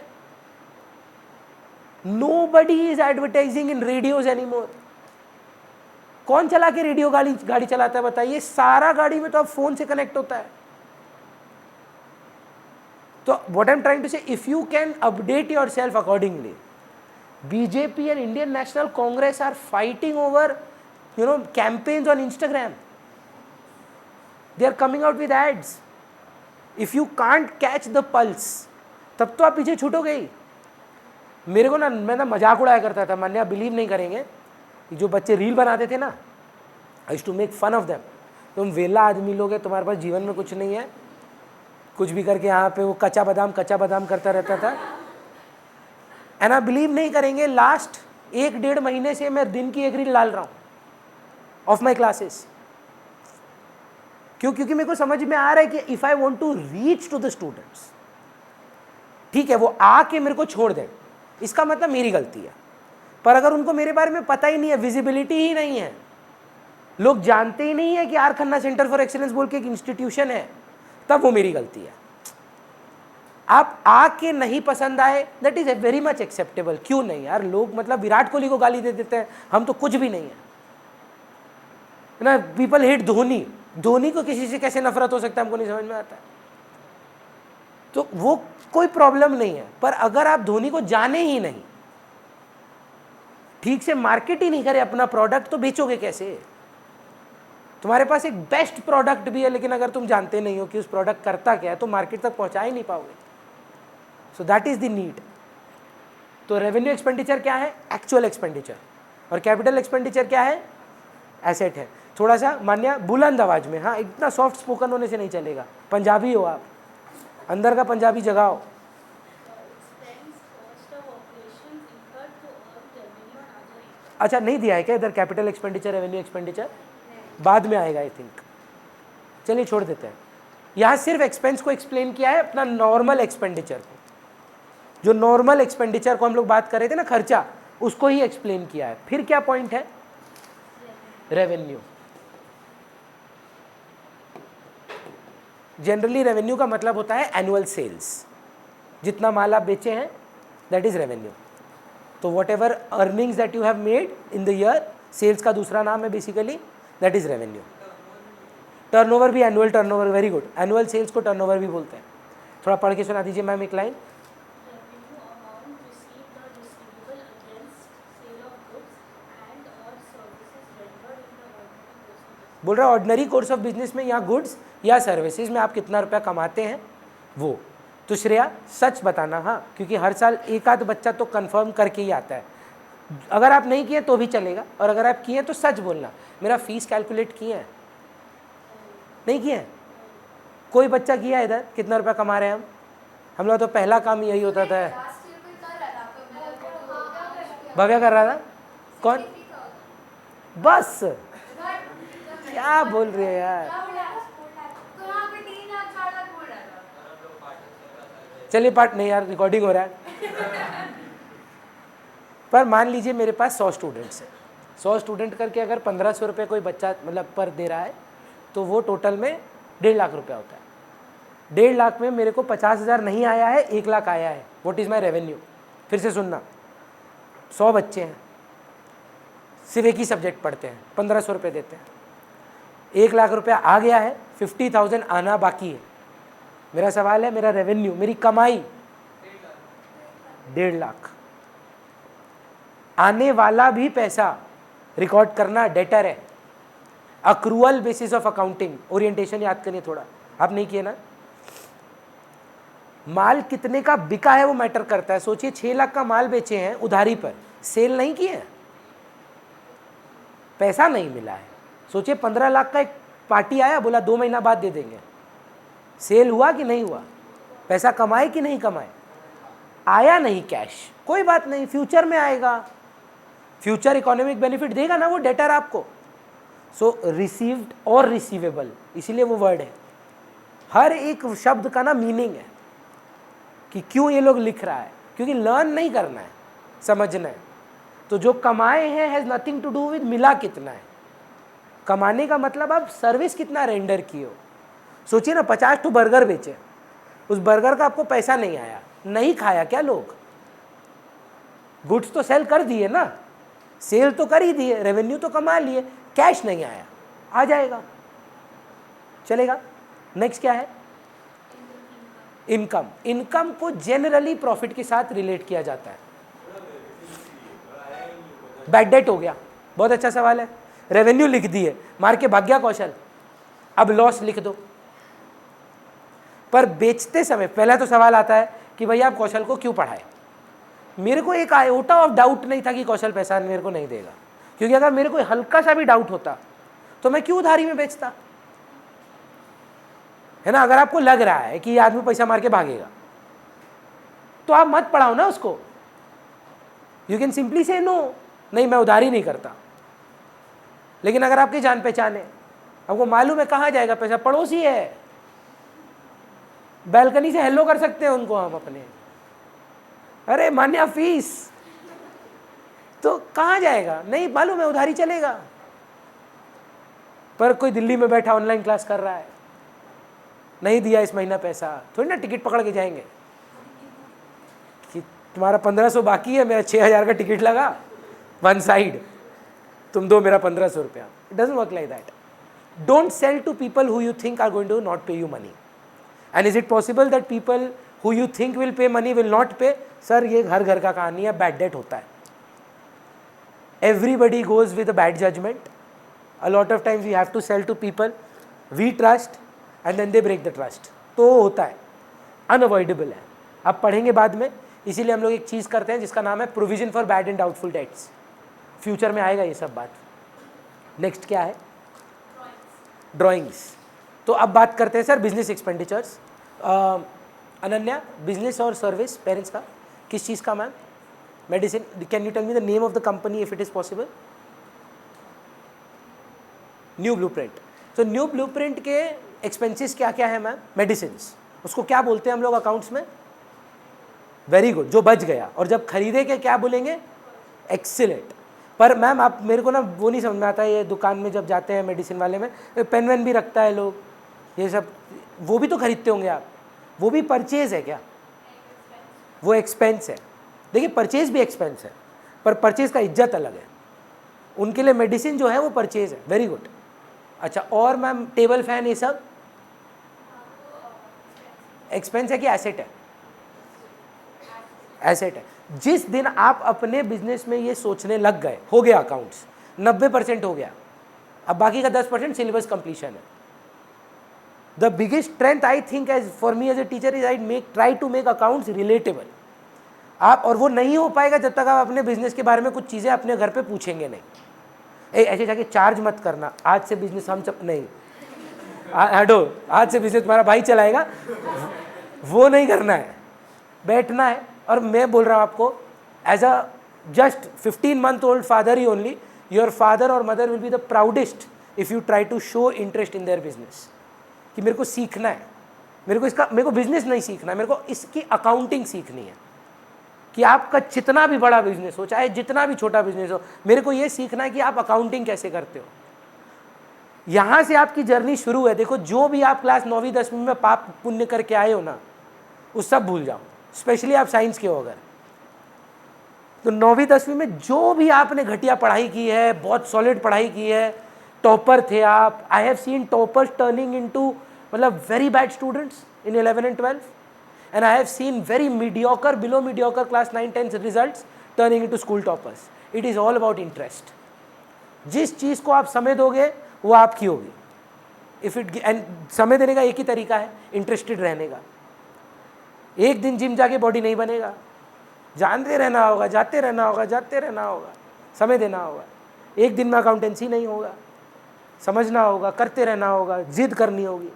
Nobody is advertising in radios anymore. कौन चला के रेडियो गाड़ी चलाता है बताइए, सारा गाड़ी में तो अब फोन से कनेक्ट होता है। तो what I am trying to say, if you can update yourself accordingly, BJP and Indian National Congress are fighting over campaigns on Instagram. They are coming out with ads. If you can't catch the pulse, तब तो आप पीछे छूटोगे ही। मेरे को ना, मैं ना मजाक उड़ाया करता था, मान्य आप बिलीव नहीं करेंगे, जो बच्चे रील बनाते थे ना, I used to make fun of them. तुम वेला आदमी लोग हैं, तुम्हारे पास जीवन में कुछ नहीं है, कुछ भी करके यहाँ पे वो कच्चा बादाम करता रहता था। एंड आप बिलीव नहीं करेंगे, लास्ट 1-1.5 महीने से मैं दिन की एक रील डाल रहा हूँ ऑफ माई क्लासेस। क्यों? क्योंकि मेरे को समझ में आ रहा है कि if I want to reach to the students, ठीक है वो आके मेरे को छोड़ दें, इसका मतलब मेरी गलती है। पर अगर उनको मेरे बारे में पता ही नहीं है, विजिबिलिटी ही नहीं है, लोग जानते ही नहीं है कि R Khanna centre for excellence बोल के एक इंस्टीट्यूशन है, तब वो मेरी गलती है। आप आके नहीं पसंद आए, that is very much acceptable. क्यों नहीं यार, लोग मतलब विराट कोहली को गाली दे देते हैं, हम तो कुछ भी नहीं है ना। पीपल हेट धोनी, धोनी को किसी से कैसे नफरत हो सकता है हमको नहीं समझ में आता है। तो वो कोई प्रॉब्लम नहीं है, पर अगर आप धोनी को जाने ही नहीं, ठीक से मार्केट ही नहीं करे अपना प्रोडक्ट, तो बेचोगे कैसे? तुम्हारे पास एक बेस्ट प्रोडक्ट भी है, लेकिन अगर तुम जानते नहीं हो कि उस प्रोडक्ट करता क्या है, तो मार्केट तक पहुंचा ही नहीं पाओगे। सो दैट इज द नीड। तो रेवेन्यू एक्सपेंडिचर क्या है? Actual expenditure. और कैपिटल एक्सपेंडिचर क्या है? एसेट है। थोड़ा सा मान्य बुलंद आवाज में, हाँ इतना सॉफ्ट स्पोकन होने से नहीं चलेगा, पंजाबी हो आप, अंदर का पंजाबी जगाओ। अच्छा नहीं दिया है क्या इधर कैपिटल एक्सपेंडिचर रेवेन्यू एक्सपेंडिचर? बाद में आएगा आई थिंक, चलिए छोड़ देते हैं। यहाँ सिर्फ एक्सपेंस को एक्सप्लेन किया है, अपना नॉर्मल एक्सपेंडिचर को, जो नॉर्मल एक्सपेंडिचर को हम लोग बात कर रहे थे ना, खर्चा, उसको ही एक्सप्लेन किया है। फिर क्या पॉइंट है? रेवेन्यू। जनरली रेवेन्यू का मतलब होता है एनुअल सेल्स, जितना माल आप बेचे हैं दैट इज रेवेन्यू। तो whatever earnings that you have made in the year, sales का दूसरा नाम है basically, that is revenue. Turnover भी annual turnover, very good, annual sales को टर्नओवर भी बोलते हैं। थोड़ा पढ़ के सुना दीजिए मैम एक लाइन। बोल रहा है ऑर्डिनरी कोर्स ऑफ बिजनेस में या गुड्स या सर्विसेज में आप कितना रुपया कमाते हैं वो। तो श्रेया सच बताना, हाँ, क्योंकि हर साल एक आध बच्चा तो कंफर्म करके ही आता है। अगर आप नहीं किए तो भी चलेगा, और अगर आप किए तो सच बोलना। मेरा फीस कैलकुलेट किए हैं? नहीं किए हैं? कोई बच्चा किया इधर? कितना रुपया कमा रहे हैं हम लोग? तो पहला काम यही होता था। भव्या कर रहा था? कौन? बस क्या बोल रहे हैं यार। चलिए पार्ट नहीं यार, रिकॉर्डिंग हो रहा है। पर मान लीजिए मेरे पास 100 स्टूडेंट्स हैं, 100 स्टूडेंट करके अगर 1500 रुपये कोई बच्चा मतलब पर दे रहा है तो वो टोटल में 1.5 लाख रुपया होता है। 1.5 लाख में मेरे को 50,000 नहीं आया है, 1 लाख आया है। What is my revenue? फिर से सुनना, 100 बच्चे हैं, सिर्फ एक ही सब्जेक्ट पढ़ते हैं, 1500 रुपये देते हैं, 1 लाख रुपया आ गया है, 50,000 आना बाकी है। मेरा सवाल है, मेरा रेवेन्यू, मेरी कमाई 1.5 लाख, आने वाला भी पैसा रिकॉर्ड करना डेटर है। Accrual basis of accounting, orientation याद करिए थोड़ा, आप नहीं किए ना। माल कितने का बिका है वो मैटर करता है। सोचिए 6 लाख का माल बेचे हैं उधारी पर, सेल नहीं किए हैं, पैसा नहीं मिला है। सोचिए 15 लाख का एक पार्टी आया, बोला 2 महीना बाद दे देंगे, सेल हुआ कि नहीं हुआ? पैसा कमाए कि नहीं कमाए? आया नहीं कैश, कोई बात नहीं, फ्यूचर में आएगा, फ्यूचर इकोनॉमिक बेनिफिट देगा ना वो डेटर आपको। सो रिसीव्ड और रिसीवेबल, इसीलिए वो वर्ड है। हर एक शब्द का ना मीनिंग है कि क्यों ये लोग लिख रहा है, क्योंकि लर्न नहीं करना है, समझना है। तो जो कमाए हैं has nothing to do with मिला कितना है। कमाने का मतलब आप सर्विस कितना रेंडर किए हो। सोचिए ना, 50 तो बर्गर बेचे, उस बर्गर का आपको पैसा नहीं आया, नहीं खाया क्या लोग? गुड्स तो सेल कर दिए ना, सेल तो कर ही दिए, रेवेन्यू तो कमा लिए, कैश नहीं आया, आ जाएगा, चलेगा। नेक्स्ट क्या है? इनकम। इनकम को जनरली प्रॉफिट के साथ रिलेट किया जाता है। बैड डेट हो गया, बहुत अच्छा सवाल है। रेवेन्यू लिख दिए, मार के भाग गया कौशल, अब लॉस लिख दो। पर बेचते समय पहला तो सवाल आता है कि भैया आप कौशल को क्यों पढ़ाए? मेरे को एक आयोटा ऑफ डाउट नहीं था कि कौशल पैसा मेरे को नहीं देगा, क्योंकि अगर मेरे को हल्का सा भी डाउट होता तो मैं क्यों उधारी में बेचता, है ना। अगर आपको लग रहा है कि ये आदमी पैसा मार के भागेगा तो आप मत पढ़ाओ ना उसको। यू कैन सिंपली से नो, नहीं मैं उधारी नहीं करता। लेकिन अगर आपकी जान पहचान है, आपको मालूम है कहाँ जाएगा पैसा, पड़ोसी है, बैल्कनी से हेलो कर सकते हैं उनको हम अपने, अरे मान्या फीस, तो कहाँ जाएगा नहीं मालूम है, उधारी चलेगा। पर कोई दिल्ली में बैठा ऑनलाइन क्लास कर रहा है, नहीं दिया इस महीना पैसा, थोड़ी ना टिकट पकड़ के जाएंगे कि तुम्हारा 1500 बाकी है, मेरा 6000 का टिकट लगा वन साइड, तुम दो मेरा 1500 रुपया। It doesn't work like that. Don't sell to people who you think are going to not pay you money. And is it possible that people who you think will pay money will not pay? Sir ये हर घर का कहानी है, bad debt होता है। Everybody goes with a bad judgement. A lot of times we have to sell to people we trust and then they break the trust. तो होता है, अनअवॉइडेबल है, आप पढ़ेंगे बाद में। इसीलिए हम लोग एक चीज़ करते हैं जिसका नाम है provision for bad and doubtful debts. Future में आएगा ये सब बात। नेक्स्ट क्या है? ड्राइंग्स। तो अब बात करते हैं sir business expenditures. Ananya, business और सर्विस पेरेंट्स का किस चीज़ का ma'am? Medicine. Can you tell me the name of the company if it is possible? New blueprint. तो न्यू ब्लूप्रिंट के एक्सपेंसेस क्या क्या है मैम? मेडिसिन। उसको क्या बोलते हैं हम लोग अकाउंट्स में? वेरी गुड, जो बच गया। और जब खरीदे के क्या बोलेंगे? एक्सीलेंट। पर मैम आप मेरे को ना वो नहीं समझ में आता है, ये दुकान में जब जाते हैं मेडिसिन वाले में पेन वेन भी रखता है लोग, ये सब वो भी तो खरीदते होंगे आप, वो भी परचेज है क्या? वो एक्सपेंस है। देखिए परचेज भी एक्सपेंस है, पर परचेज का इज्जत अलग है। उनके लिए मेडिसिन जो है वो परचेज है। Very good. अच्छा, और मैम टेबल फैन ये सब एक्सपेंस है कि एसेट है? एसेट है। जिस दिन आप अपने बिजनेस में ये सोचने लग गए, हो गया अकाउंट्स 90% हो गया, अब बाकी का 10% सिलेबस कंप्लीशन है। The biggest strength I think as for me as a teacher is I try to make accounts relatable. आप, और वो नहीं हो पाएगा जब तक आप अपने बिजनेस के बारे में कुछ चीज़ें अपने घर पे पूछेंगे नहीं। ऐसे जाके चार्ज मत करना, आज से बिजनेस हम नहीं, हटो, आज से बिजनेस तुम्हारा भाई चलाएगा, वो नहीं करना है, बैठना है। और मैं बोल रहा हूँ आपको, as a just 15 month old father ही ओनली, योर फादर और mother will be the proudest if you try to show interest in their business. कि मेरे को सीखना है, मेरे को बिजनेस नहीं सीखना है, मेरे को इसकी अकाउंटिंग सीखनी है कि आपका जितना भी बड़ा बिजनेस हो, चाहे जितना भी छोटा बिजनेस हो, मेरे को ये सीखना है कि आप अकाउंटिंग कैसे करते हो। यहाँ से आपकी जर्नी शुरू है। देखो, जो भी आप क्लास 9वीं 10वीं में पाप पुण्य करके आए हो ना, वो सब भूल जाओ। स्पेशली आप साइंस के हो अगर, तो 9वीं 10वीं में जो भी आपने घटिया पढ़ाई की है, बहुत सॉलिड पढ़ाई की है, टॉपर थे आप। I have seen toppers turning into मतलब very bad students in 11 and 12, and I have seen very mediocre, below mediocre class 9 10 results turning into school toppers. It is all about interest. जिस चीज़ को आप समय दोगे वो आपकी होगी। इफ इट एंड समय देने का एक ही तरीका है, इंटरेस्टेड रहने का। एक दिन जिम जाके बॉडी नहीं बनेगा, जानते रहना होगा, जाते रहना होगा, जाते रहना होगा, समय देना होगा। एक दिन में अकाउंटेंसी नहीं होगा, समझना होगा, करते रहना होगा, जिद करनी होगी।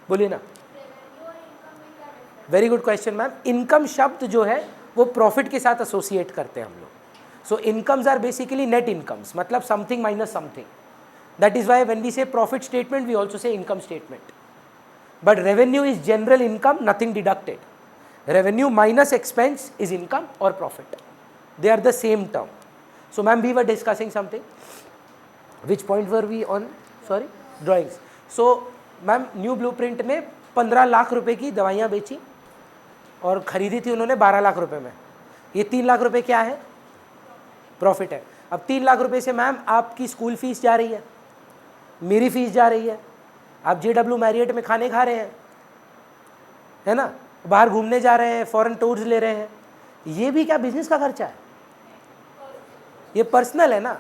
बोलिए ना। Very good question ma'am. Income शब्द जो है वो प्रॉफिट के साथ एसोसिएट करते हैं हम लोग। So incomes are basically net incomes, मतलब something minus something. That is why when we say profit statement we also say income statement. But revenue is general income, nothing deducted. Revenue minus expense is income और profit, they are the same term. So ma'am we were discussing something, which point were we on? Sorry, drawings. So ma'am new blueprint ने 15 लाख रुपए की दवाइयाँ बेची और ख़रीदी थी उन्होंने 12 लाख रुपए में। ये 3 लाख रुपए क्या है? प्रॉफिट है। अब 3 लाख रुपए से मैम आपकी स्कूल फीस जा रही है, मेरी फीस जा रही है, आप JW मैरियट में खाने खा रहे हैं, है ना, बाहर घूमने जा रहे हैं, फॉरेन टूर्स ले रहे हैं। ये भी क्या बिजनेस का खर्चा है? ये पर्सनल है ना,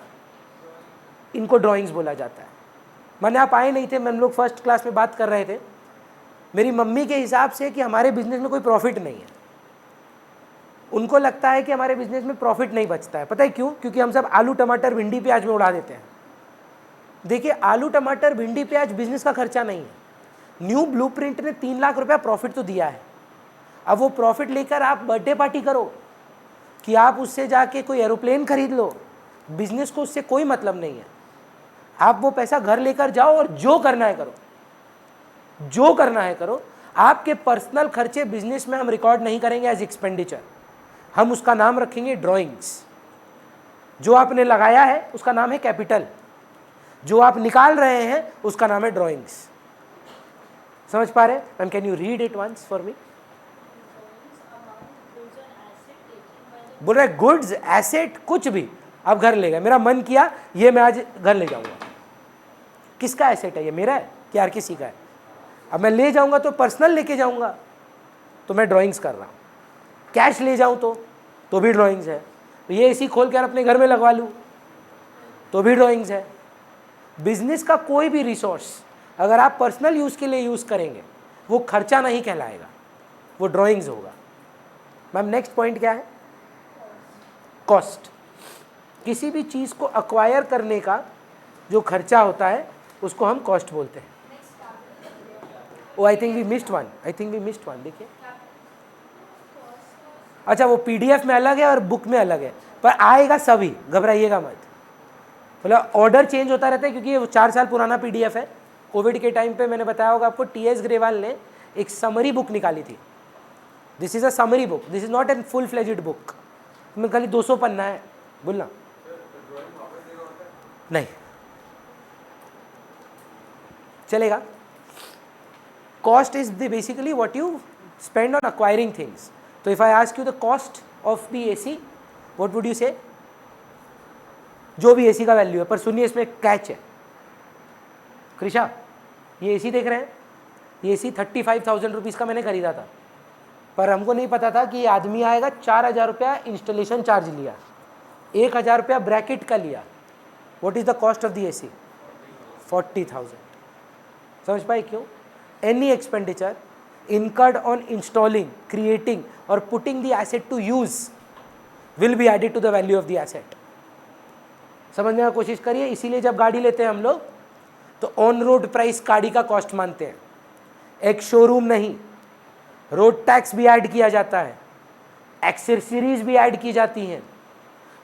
इनको ड्राइंग्स बोला जाता है। मैंने आप आए नहीं थे, हम लोग फर्स्ट क्लास में बात कर रहे थे। मेरी मम्मी के हिसाब से कि हमारे बिजनेस में कोई प्रॉफिट नहीं है। उनको लगता है कि हमारे बिजनेस में प्रॉफिट नहीं बचता है। पता है क्यों? क्योंकि हम सब आलू टमाटर भिंडी प्याज में उड़ा देते हैं। देखिए, आलू टमाटर भिंडी प्याज बिजनेस का खर्चा नहीं है। न्यू ब्लूप्रिंट ने 3 लाख रुपया प्रॉफिट तो दिया है। अब वो प्रॉफिट लेकर आप बर्थडे पार्टी करो कि आप उससे जाके कोई एरोप्लेन खरीद लो, बिजनेस को उससे कोई मतलब नहीं है। आप वो पैसा घर लेकर जाओ और जो करना है करो, जो करना है करो। आपके पर्सनल खर्चे बिजनेस में हम रिकॉर्ड नहीं करेंगे एज एक्सपेंडिचर, हम उसका नाम रखेंगे ड्राइंग्स। जो आपने लगाया है उसका नाम है कैपिटल, जो आप निकाल रहे हैं उसका नाम है ड्राइंग्स। समझ पा रहे हैं? And can you read it once for me? बोल रहे गुड्स, एसेट, कुछ भी आप घर ले गए, मेरा मन किया ये मैं आज घर ले जाऊंगा। किसका एसेट है? ये मेरा है कि यार किसी का है? अब मैं ले जाऊंगा तो पर्सनल लेके जाऊंगा, तो मैं ड्राइंग्स कर रहा हूँ। कैश ले जाऊं तो भी ड्राइंग्स है। तो ये एसी खोल कर अपने घर में लगवा लूँ तो भी ड्राइंग्स है। बिजनेस का कोई भी रिसोर्स अगर आप पर्सनल यूज़ के लिए यूज़ करेंगे वो खर्चा नहीं कहलाएगा, वो ड्राइंग्स होगा। मैम नेक्स्ट पॉइंट क्या है? कॉस्ट। किसी भी चीज़ को अक्वायर करने का जो खर्चा होता है उसको हम कॉस्ट बोलते हैं। Oh I think we missed one, देखिए। अच्छा, वो PDF में अलग है और बुक में अलग है, पर आएगा सभी, घबराइएगा मत। मतलब ऑर्डर चेंज होता रहता है क्योंकि ये 4 साल पुराना PDF है। कोविड के टाइम पे मैंने बताया होगा आपको, TS ग्रेवाल ने एक समरी बुक निकाली थी। This is a summary book, this is not an full fledged book. में खाली 200 पन्ना है, बोलना नहीं चलेगा। Cost is the basically what you spend on acquiring things. तो if I ask you the cost of the AC, what would you से? जो भी AC का वैल्यू है, पर सुनिए इसमें कैच है। कृषा, ये AC देख रहे हैं, ये AC 35,000 रुपीज़ का मैंने खरीदा था, पर हमको नहीं पता था कि ये आदमी आएगा। 4,000 रुपया इंस्टॉलेशन चार्ज लिया, 1,000 रुपया ब्रैकेट का लिया। What is the cost of the AC? 40,000। समझ पाए क्यों? Any expenditure incurred on installing, creating or putting the asset to use will be added to the value of the asset. समझने का कोशिश करिए। इसीलिए जब गाड़ी लेते हैं हम लोग तो ऑन रोड प्राइस गाड़ी का कॉस्ट मानते हैं, एक शोरूम नहीं। रोड टैक्स भी ऐड किया जाता है, एक्सेसरीज भी ऐड की जाती हैं,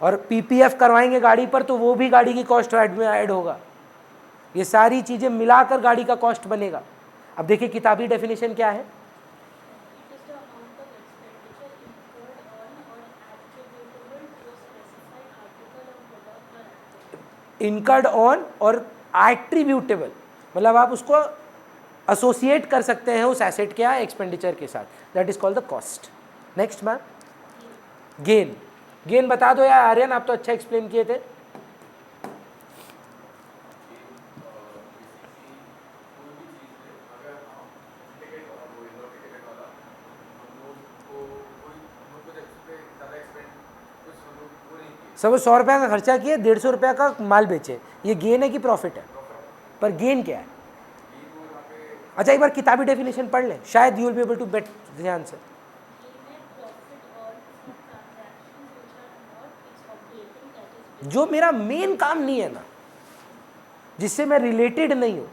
और PPF करवाएंगे गाड़ी पर तो वो भी गाड़ी की कॉस्ट में ऐड होगा। ये सारी चीज़ें मिलाकर गाड़ी का कॉस्ट बनेगा। अब देखिए किताबी डेफिनेशन क्या है? इनकर्ड ऑन और एट्रीब्यूटेबल, मतलब आप उसको एसोसिएट कर सकते हैं उस एसेट के एक्सपेंडिचर के साथ, that is called the cost. Next ma'am, gain. Gain बता दो यार आर्यन, आप तो अच्छा एक्सप्लेन किए थे। सब 100 रुपये का खर्चा किए, 150 रुपये का माल बेचे, ये गेन है कि प्रॉफिट है? पर गेन क्या है? अच्छा एक बार किताबी डेफिनेशन पढ़ लें, शायद you will be able to bet the answer. जो मेरा मेन काम नहीं है ना, जिससे मैं रिलेटेड नहीं हूं,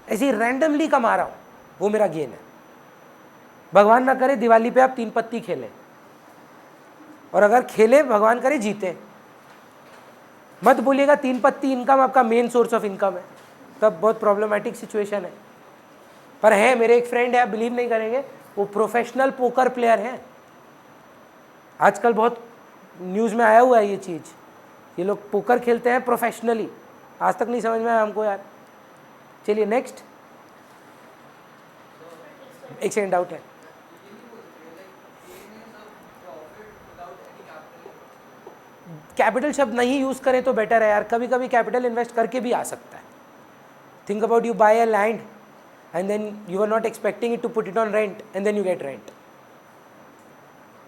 ऐसे रैंडमली कमा रहा हूं, वो मेरा गेन है। भगवान ना करे दिवाली पे आप 3 पत्ती खेलें, और अगर खेले भगवान करे जीते, मत बोलिएगा 3 पत्ती इनकम आपका मेन सोर्स ऑफ इनकम है, तब बहुत प्रॉब्लमेटिक सिचुएशन है। पर है, मेरे एक फ्रेंड है, आप बिलीव नहीं करेंगे, वो प्रोफेशनल पोकर प्लेयर है। आजकल बहुत न्यूज़ में आया हुआ है ये चीज़, ये लोग पोकर खेलते हैं प्रोफेशनली, आज तक नहीं समझ में आया हमको यार। चलिए नेक्स्ट, एक सेकंड डाउट है। कैपिटल शब्द नहीं यूज करें तो बेटर है यार, कभी कभी कैपिटल इन्वेस्ट करके भी आ सकता है। Think about, you buy a land and then you are not expecting it to put it on rent and then you get rent.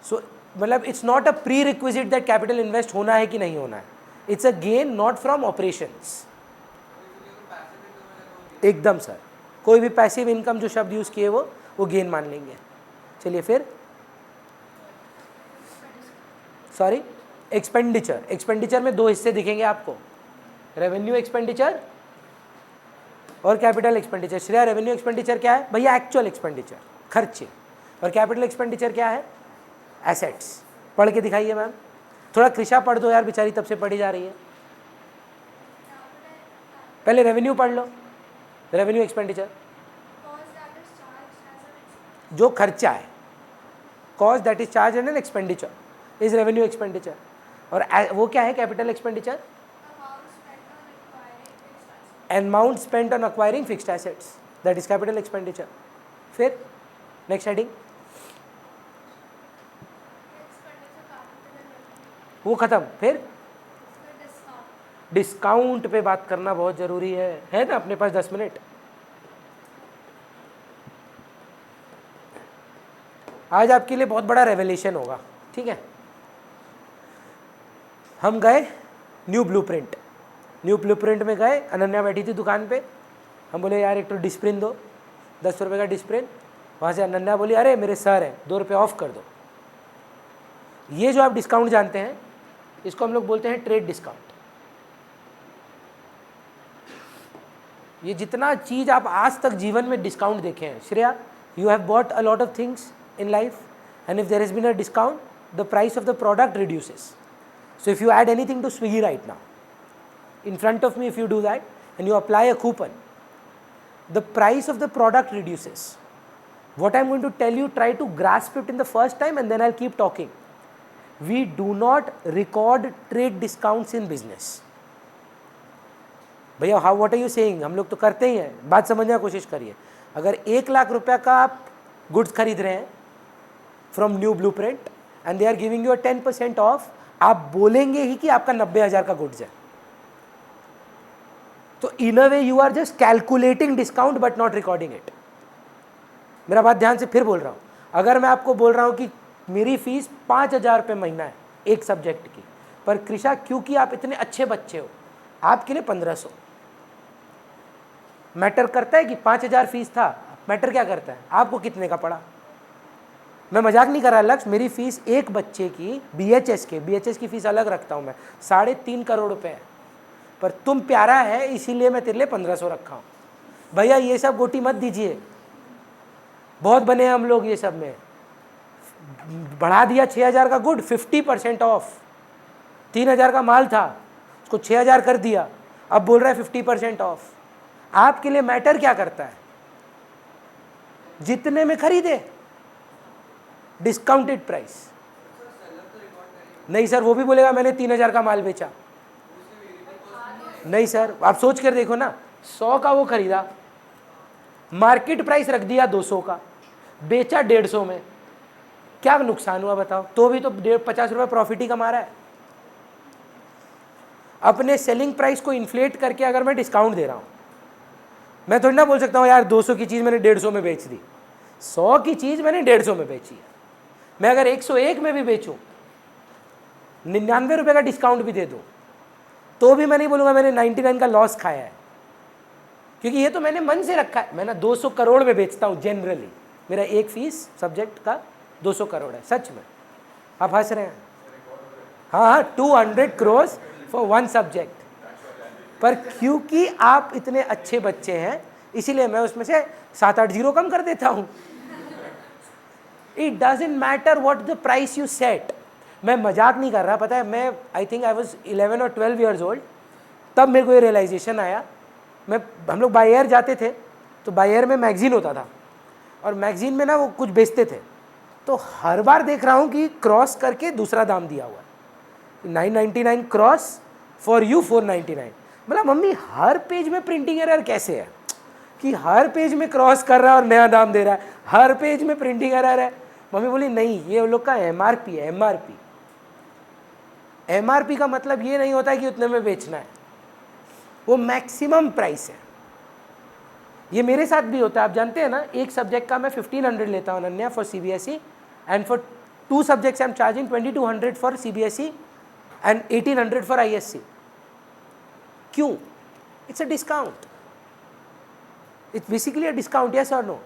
So मतलब it's not a prerequisite that capital invest होना है कि नहीं होना है, it's a gain not from operations. एकदम sir, कोई भी पैसिव इनकम जो शब्द यूज किए वो गेन मान लेंगे। चलिए फिर, सॉरी, एक्सपेंडिचर। एक्सपेंडिचर में 2 हिस्से दिखेंगे आपको, रेवेन्यू एक्सपेंडिचर और capital expenditure. Shreya, revenue expenditure क्या है? भैया एक्चुअल एक्सपेंडिचर, खर्चे। और कैपिटल एक्सपेंडिचर क्या है? एसेट्स। पढ़ के दिखाइए मैम, थोड़ा कृषा पढ़ दो यार, बेचारी तब से पढ़ी जा रही है। पहले रेवेन्यू पढ़ लो, रेवेन्यू एक्सपेंडिचर जो खर्चा है, cost that is charge and an expenditure is revenue expenditure. और वो क्या है? Capital expenditure, amount spent on acquiring fixed assets, that is capital expenditure. फिर next heading, वो खत्म। फिर डिस्काउंट पे बात करना बहुत जरूरी है ना? अपने पास 10 मिनट। आज आपके लिए बहुत बड़ा रेवलेशन होगा, ठीक है? हम गए न्यू ब्लूप्रिंट, न्यू ब्लूप्रिंट में गए, अनन्या बैठी थी दुकान पे, हम बोले यार एक तो डिस्प्रिन दो, 10 रुपये का डिस्प्रिन। वहाँ से अनन्या बोली अरे मेरे सर हैं, 2 रुपये ऑफ कर दो। ये जो आप डिस्काउंट जानते हैं, इसको हम लोग बोलते हैं ट्रेड डिस्काउंट। ये जितना चीज़ आप आज तक जीवन में डिस्काउंट देखे हैं, Shreya, you have bought a lot of things in life and if there has been a discount, the price of the product reduces. So if you add anything to Swiggy right now, in front of me, if you do that and you apply a coupon, the price of the product reduces. What I'm going to tell you, try to grasp it in the first time and then I'll keep talking. We do not record trade discounts in business. भैया how, what are you saying? हम लोग तो करते ही हैं, बात समझने की कोशिश करिए। अगर 1 लाख रुपया का आप गुड्स खरीद रहे हैं from new blueprint and they are giving you 10% off, आप बोलेंगे ही कि आपका 90,000 का गुड्स है। तो in a way you are just calculating discount but not recording it. मेरा बात ध्यान से फिर बोल रहा हूँ, अगर मैं आपको बोल रहा हूँ कि मेरी फीस 5,000 रुपये महीना है एक सब्जेक्ट की, पर कृषा क्योंकि आप इतने अच्छे बच्चे हो, आपके लिए 1500। मैटर करता है कि 5,000 फीस था, मैटर क्या करता है आपको कितने का पड़ा? मैं मजाक नहीं कर रहा लक्ष्य, मेरी फीस एक बच्चे की BHS की फीस अलग रखता हूँ मैं, 3.5 करोड़ रुपये है, पर तुम प्यारा है इसीलिए मैं तेरे लिए 1500 रखा हूँ। भैया ये सब गोटी मत दीजिए, बहुत बने हैं हम लोग ये सब में। बढ़ा दिया 6,000 का गुड, 50% ऑफ। 3,000 का माल था, उसको 6,000 कर दिया, अब बोल रहा है 50% ऑफ। आपके लिए मैटर क्या करता है? जितने में खरीदे, डिस्काउंटेड प्राइस। नहीं सर, वो भी बोलेगा मैंने 3,000 का माल बेचा। नहीं सर, आप सोच कर देखो ना, 100 का वो खरीदा, मार्केट प्राइस रख दिया 200 का, बेचा 150 में, क्या नुकसान हुआ बताओ? तो भी तो 50 रुपये प्रॉफिट ही कमा रहा है। अपने सेलिंग प्राइस को इन्फ्लेट करके अगर मैं डिस्काउंट दे रहा हूं, मैं थोड़ी ना बोल सकता हूं यार 200 की चीज मैंने 150 में बेच दी। 100 की चीज मैंने 150 में बेची है। मैं अगर 101 में भी बेचूं, 99 रुपए का डिस्काउंट भी दे दूं, तो भी मैं नहीं बोलूंगा मैंने 99 का लॉस खाया है, क्योंकि ये तो मैंने मन से रखा है। मैं ना 200 करोड़ में बेचता हूं जनरली, मेरा एक फीस सब्जेक्ट का 200 करोड़ है, सच में। आप हंस रहे हैं? हाँ, 200 करोड़ फॉर वन सब्जेक्ट। पर क्योंकि आप इतने अच्छे बच्चे हैं, इसीलिए मैं उसमें से 7-8 जीरो कम कर देता हूं। It doesn't matter what the price you set. मैं मजाक नहीं कर रहा, पता है, मैं आई थिंक आई वॉज 11 और 12 ईयर्स ओल्ड, तब मेरे को ये रियलाइजेशन आया। हम लोग बाय एयर जाते थे, तो बाय एयर में मैगजीन होता था, और मैगजीन में ना वो कुछ बेचते थे, तो हर बार देख रहा हूँ कि क्रॉस करके दूसरा दाम दिया हुआ है, 999 क्रॉस फॉर यू 499। मतलब मम्मी हर पेज में प्रिंटिंग एरर कैसे है कि हर पेज में क्रॉस कर रहा है और नया दाम दे रहा है, हर पेज में प्रिंटिंग एरर है। मम्मी बोली नहीं, ये उन लोग का एमआरपी है। एमआरपी का मतलब ये नहीं होता है कि उतने में बेचना है, वो मैक्सिमम प्राइस है। ये मेरे साथ भी होता है, आप जानते हैं ना, एक सब्जेक्ट का मैं 1500 लेता हूँ Ananya for CBSE, and for 2 subjects I am charging 2200 for CBSE and 1800 for ISC. क्यों? It's a discount, it's basically a discount, yes और नो?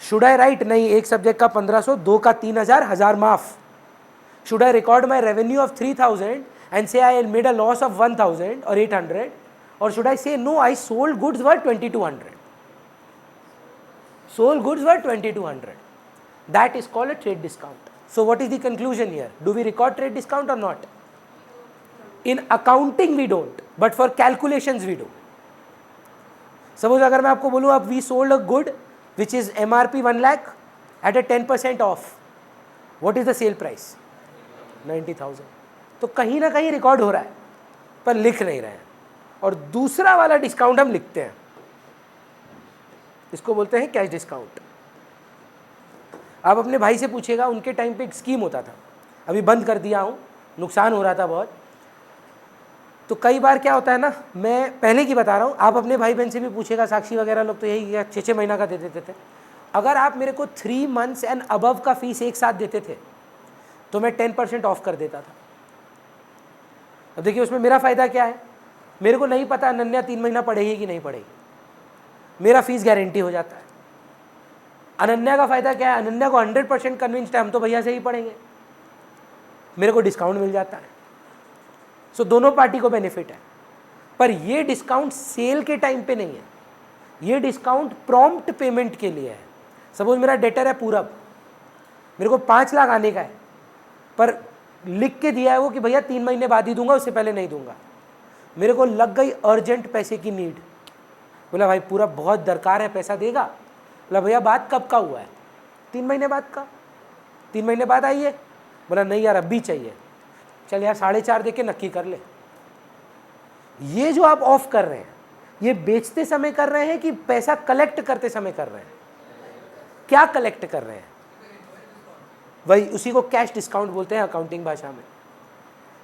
Should I write? नहीं, एक सब्जेक्ट का 1500, 2 का 3000, 1000 माफ। Should I record my revenue of 3000 and say I made a loss of 1000 और 800, और should I say no, I sold goods were 2200, sold goods were 2200? That is called a trade discount. So what is the conclusion here? Do we record trade discount or not? In accounting we don't, but for calculations we do. Suppose अगर मैं आपको बोलूँ अब we sold a good which is MRP 1 lakh at a 10% off, what is the sale price? 90,000. तो कहीं ना कहीं record हो रहा है, पर लिख नहीं रहे हैं। और दूसरा वाला डिस्काउंट हम लिखते हैं, इसको बोलते हैं कैश डिस्काउंट। आप अपने भाई से पूछेगा, उनके टाइम पे एक स्कीम होता था, अभी बंद कर दिया हूँ, नुकसान हो रहा था बहुत। तो कई बार क्या होता है ना, मैं पहले की बता रहा हूँ, आप अपने भाई बहन से भी पूछेगा, साक्षी वगैरह लोग तो यही 6-6 महीना का दे देते थे। अगर आप मेरे को 3 months एंड अबव का फीस एक साथ देते थे, तो मैं 10% ऑफ कर देता था। अब देखिए उसमें मेरा फ़ायदा क्या है, मेरे को नहीं पता अनन्या 3 महीना पढ़ेगी कि नहीं पढ़ेगी, मेरा फीस गारंटी हो जाता है। अनन्या का फ़ायदा क्या है, अनन्या को 100% कन्विंस्ड है हम तो भैया से ही पढ़ेंगे, मेरे को डिस्काउंट मिल जाता है। सो दोनों पार्टी को बेनिफिट है। पर ये डिस्काउंट सेल के टाइम पे नहीं है, ये डिस्काउंट प्रॉम्प्ट पेमेंट के लिए है। सपोज मेरा डेटर है पूरब, मेरे को 5 लाख आने का है, पर लिख के दिया है वो कि भैया 3 महीने बाद ही दूंगा, उससे पहले नहीं दूंगा। मेरे को लग गई अर्जेंट पैसे की नीड, बोला भाई पूरा बहुत दरकार है, पैसा देगा? बोला भैया बात कब का हुआ है? 3 महीने बाद का। 3 महीने बाद आइए। बोला नहीं यार अभी चाहिए। चल यार 4.5 दे के नक्की कर ले। ये जो आप ऑफ कर रहे हैं, ये बेचते समय कर रहे हैं कि पैसा कलेक्ट करते समय कर रहे हैं? क्या कलेक्ट कर रहे हैं? वही, उसी को कैश डिस्काउंट बोलते हैं अकाउंटिंग भाषा में।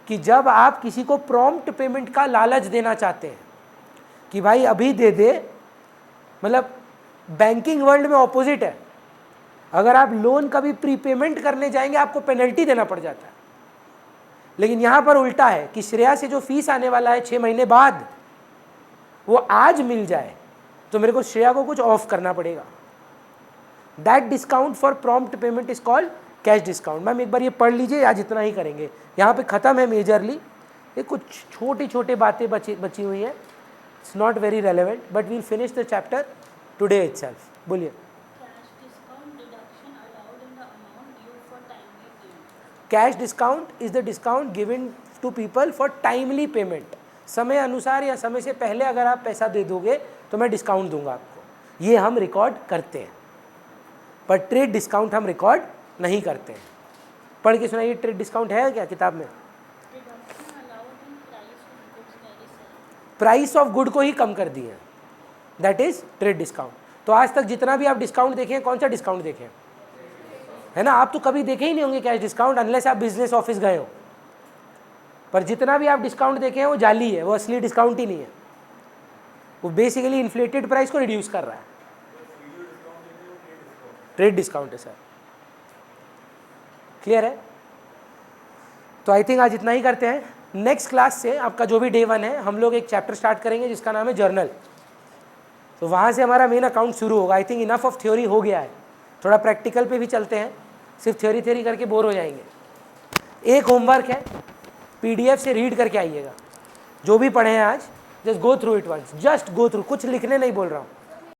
कि जब आप किसी को प्रॉम्प्ट पेमेंट का लालच देना चाहते हैं कि भाई अभी दे दे, मतलब बैंकिंग वर्ल्ड में ऑपोजिट है, अगर आप लोन कभी प्रीपेमेंट करने जाएंगे आपको पेनल्टी देना पड़ जाता है। लेकिन यहां पर उल्टा है कि श्रेया से जो फीस आने वाला है 6 महीने बाद, वो आज मिल जाए तो मेरे को श्रेया को कुछ ऑफ करना पड़ेगा। That discount for prompt payment is called cash discount. Ma'am एक बार ये पढ़ लीजिए, आज इतना ही करेंगे, यहाँ पे ख़त्म है मेजरली। ये कुछ छोटी छोटी बातें बची हुई हैं, it's not very relevant, but we'll finish the chapter today itself. बोलिए। Cash discount is the discount given to people for timely payment. समय अनुसार या समय से पहले अगर आप पैसा दे दोगे तो मैं डिस्काउंट दूंगा आपको। ये हम रिकॉर्ड करते हैं, पर ट्रेड डिस्काउंट हम रिकॉर्ड नहीं करते हैं। पढ़ के सुनाइए, ट्रेड डिस्काउंट है क्या किताब में? प्राइस ऑफ गुड को ही कम कर दिए हैं, दैट इज ट्रेड डिस्काउंट। तो आज तक जितना भी आप डिस्काउंट देखे हैं, कौन सा डिस्काउंट देखे हैं? है ना, आप तो कभी देखे ही नहीं होंगे कैश डिस्काउंट अनलेस आप बिजनेस ऑफिस गए हो। पर जितना भी आप डिस्काउंट देखे हैं वो जाली है, वो असली डिस्काउंट ही नहीं है, वो बेसिकली इन्फ्लेटेड प्राइस को रिड्यूस कर रहा है। ट्रेड डिस्काउंट है सर, क्लियर है? तो आई थिंक आज इतना ही करते हैं। नेक्स्ट क्लास से आपका जो भी डे 1 है, हम लोग एक चैप्टर स्टार्ट करेंगे जिसका नाम है जर्नल। तो वहाँ से हमारा मेन अकाउंट शुरू होगा। I think enough of theory हो गया है, थोड़ा प्रैक्टिकल पे भी चलते हैं, सिर्फ थ्योरी करके बोर हो जाएंगे। एक होमवर्क है, PDF से रीड करके आइएगा, जो भी पढ़े हैं आज, just go through it once, just go through, कुछ लिखने नहीं बोल रहा हूँ,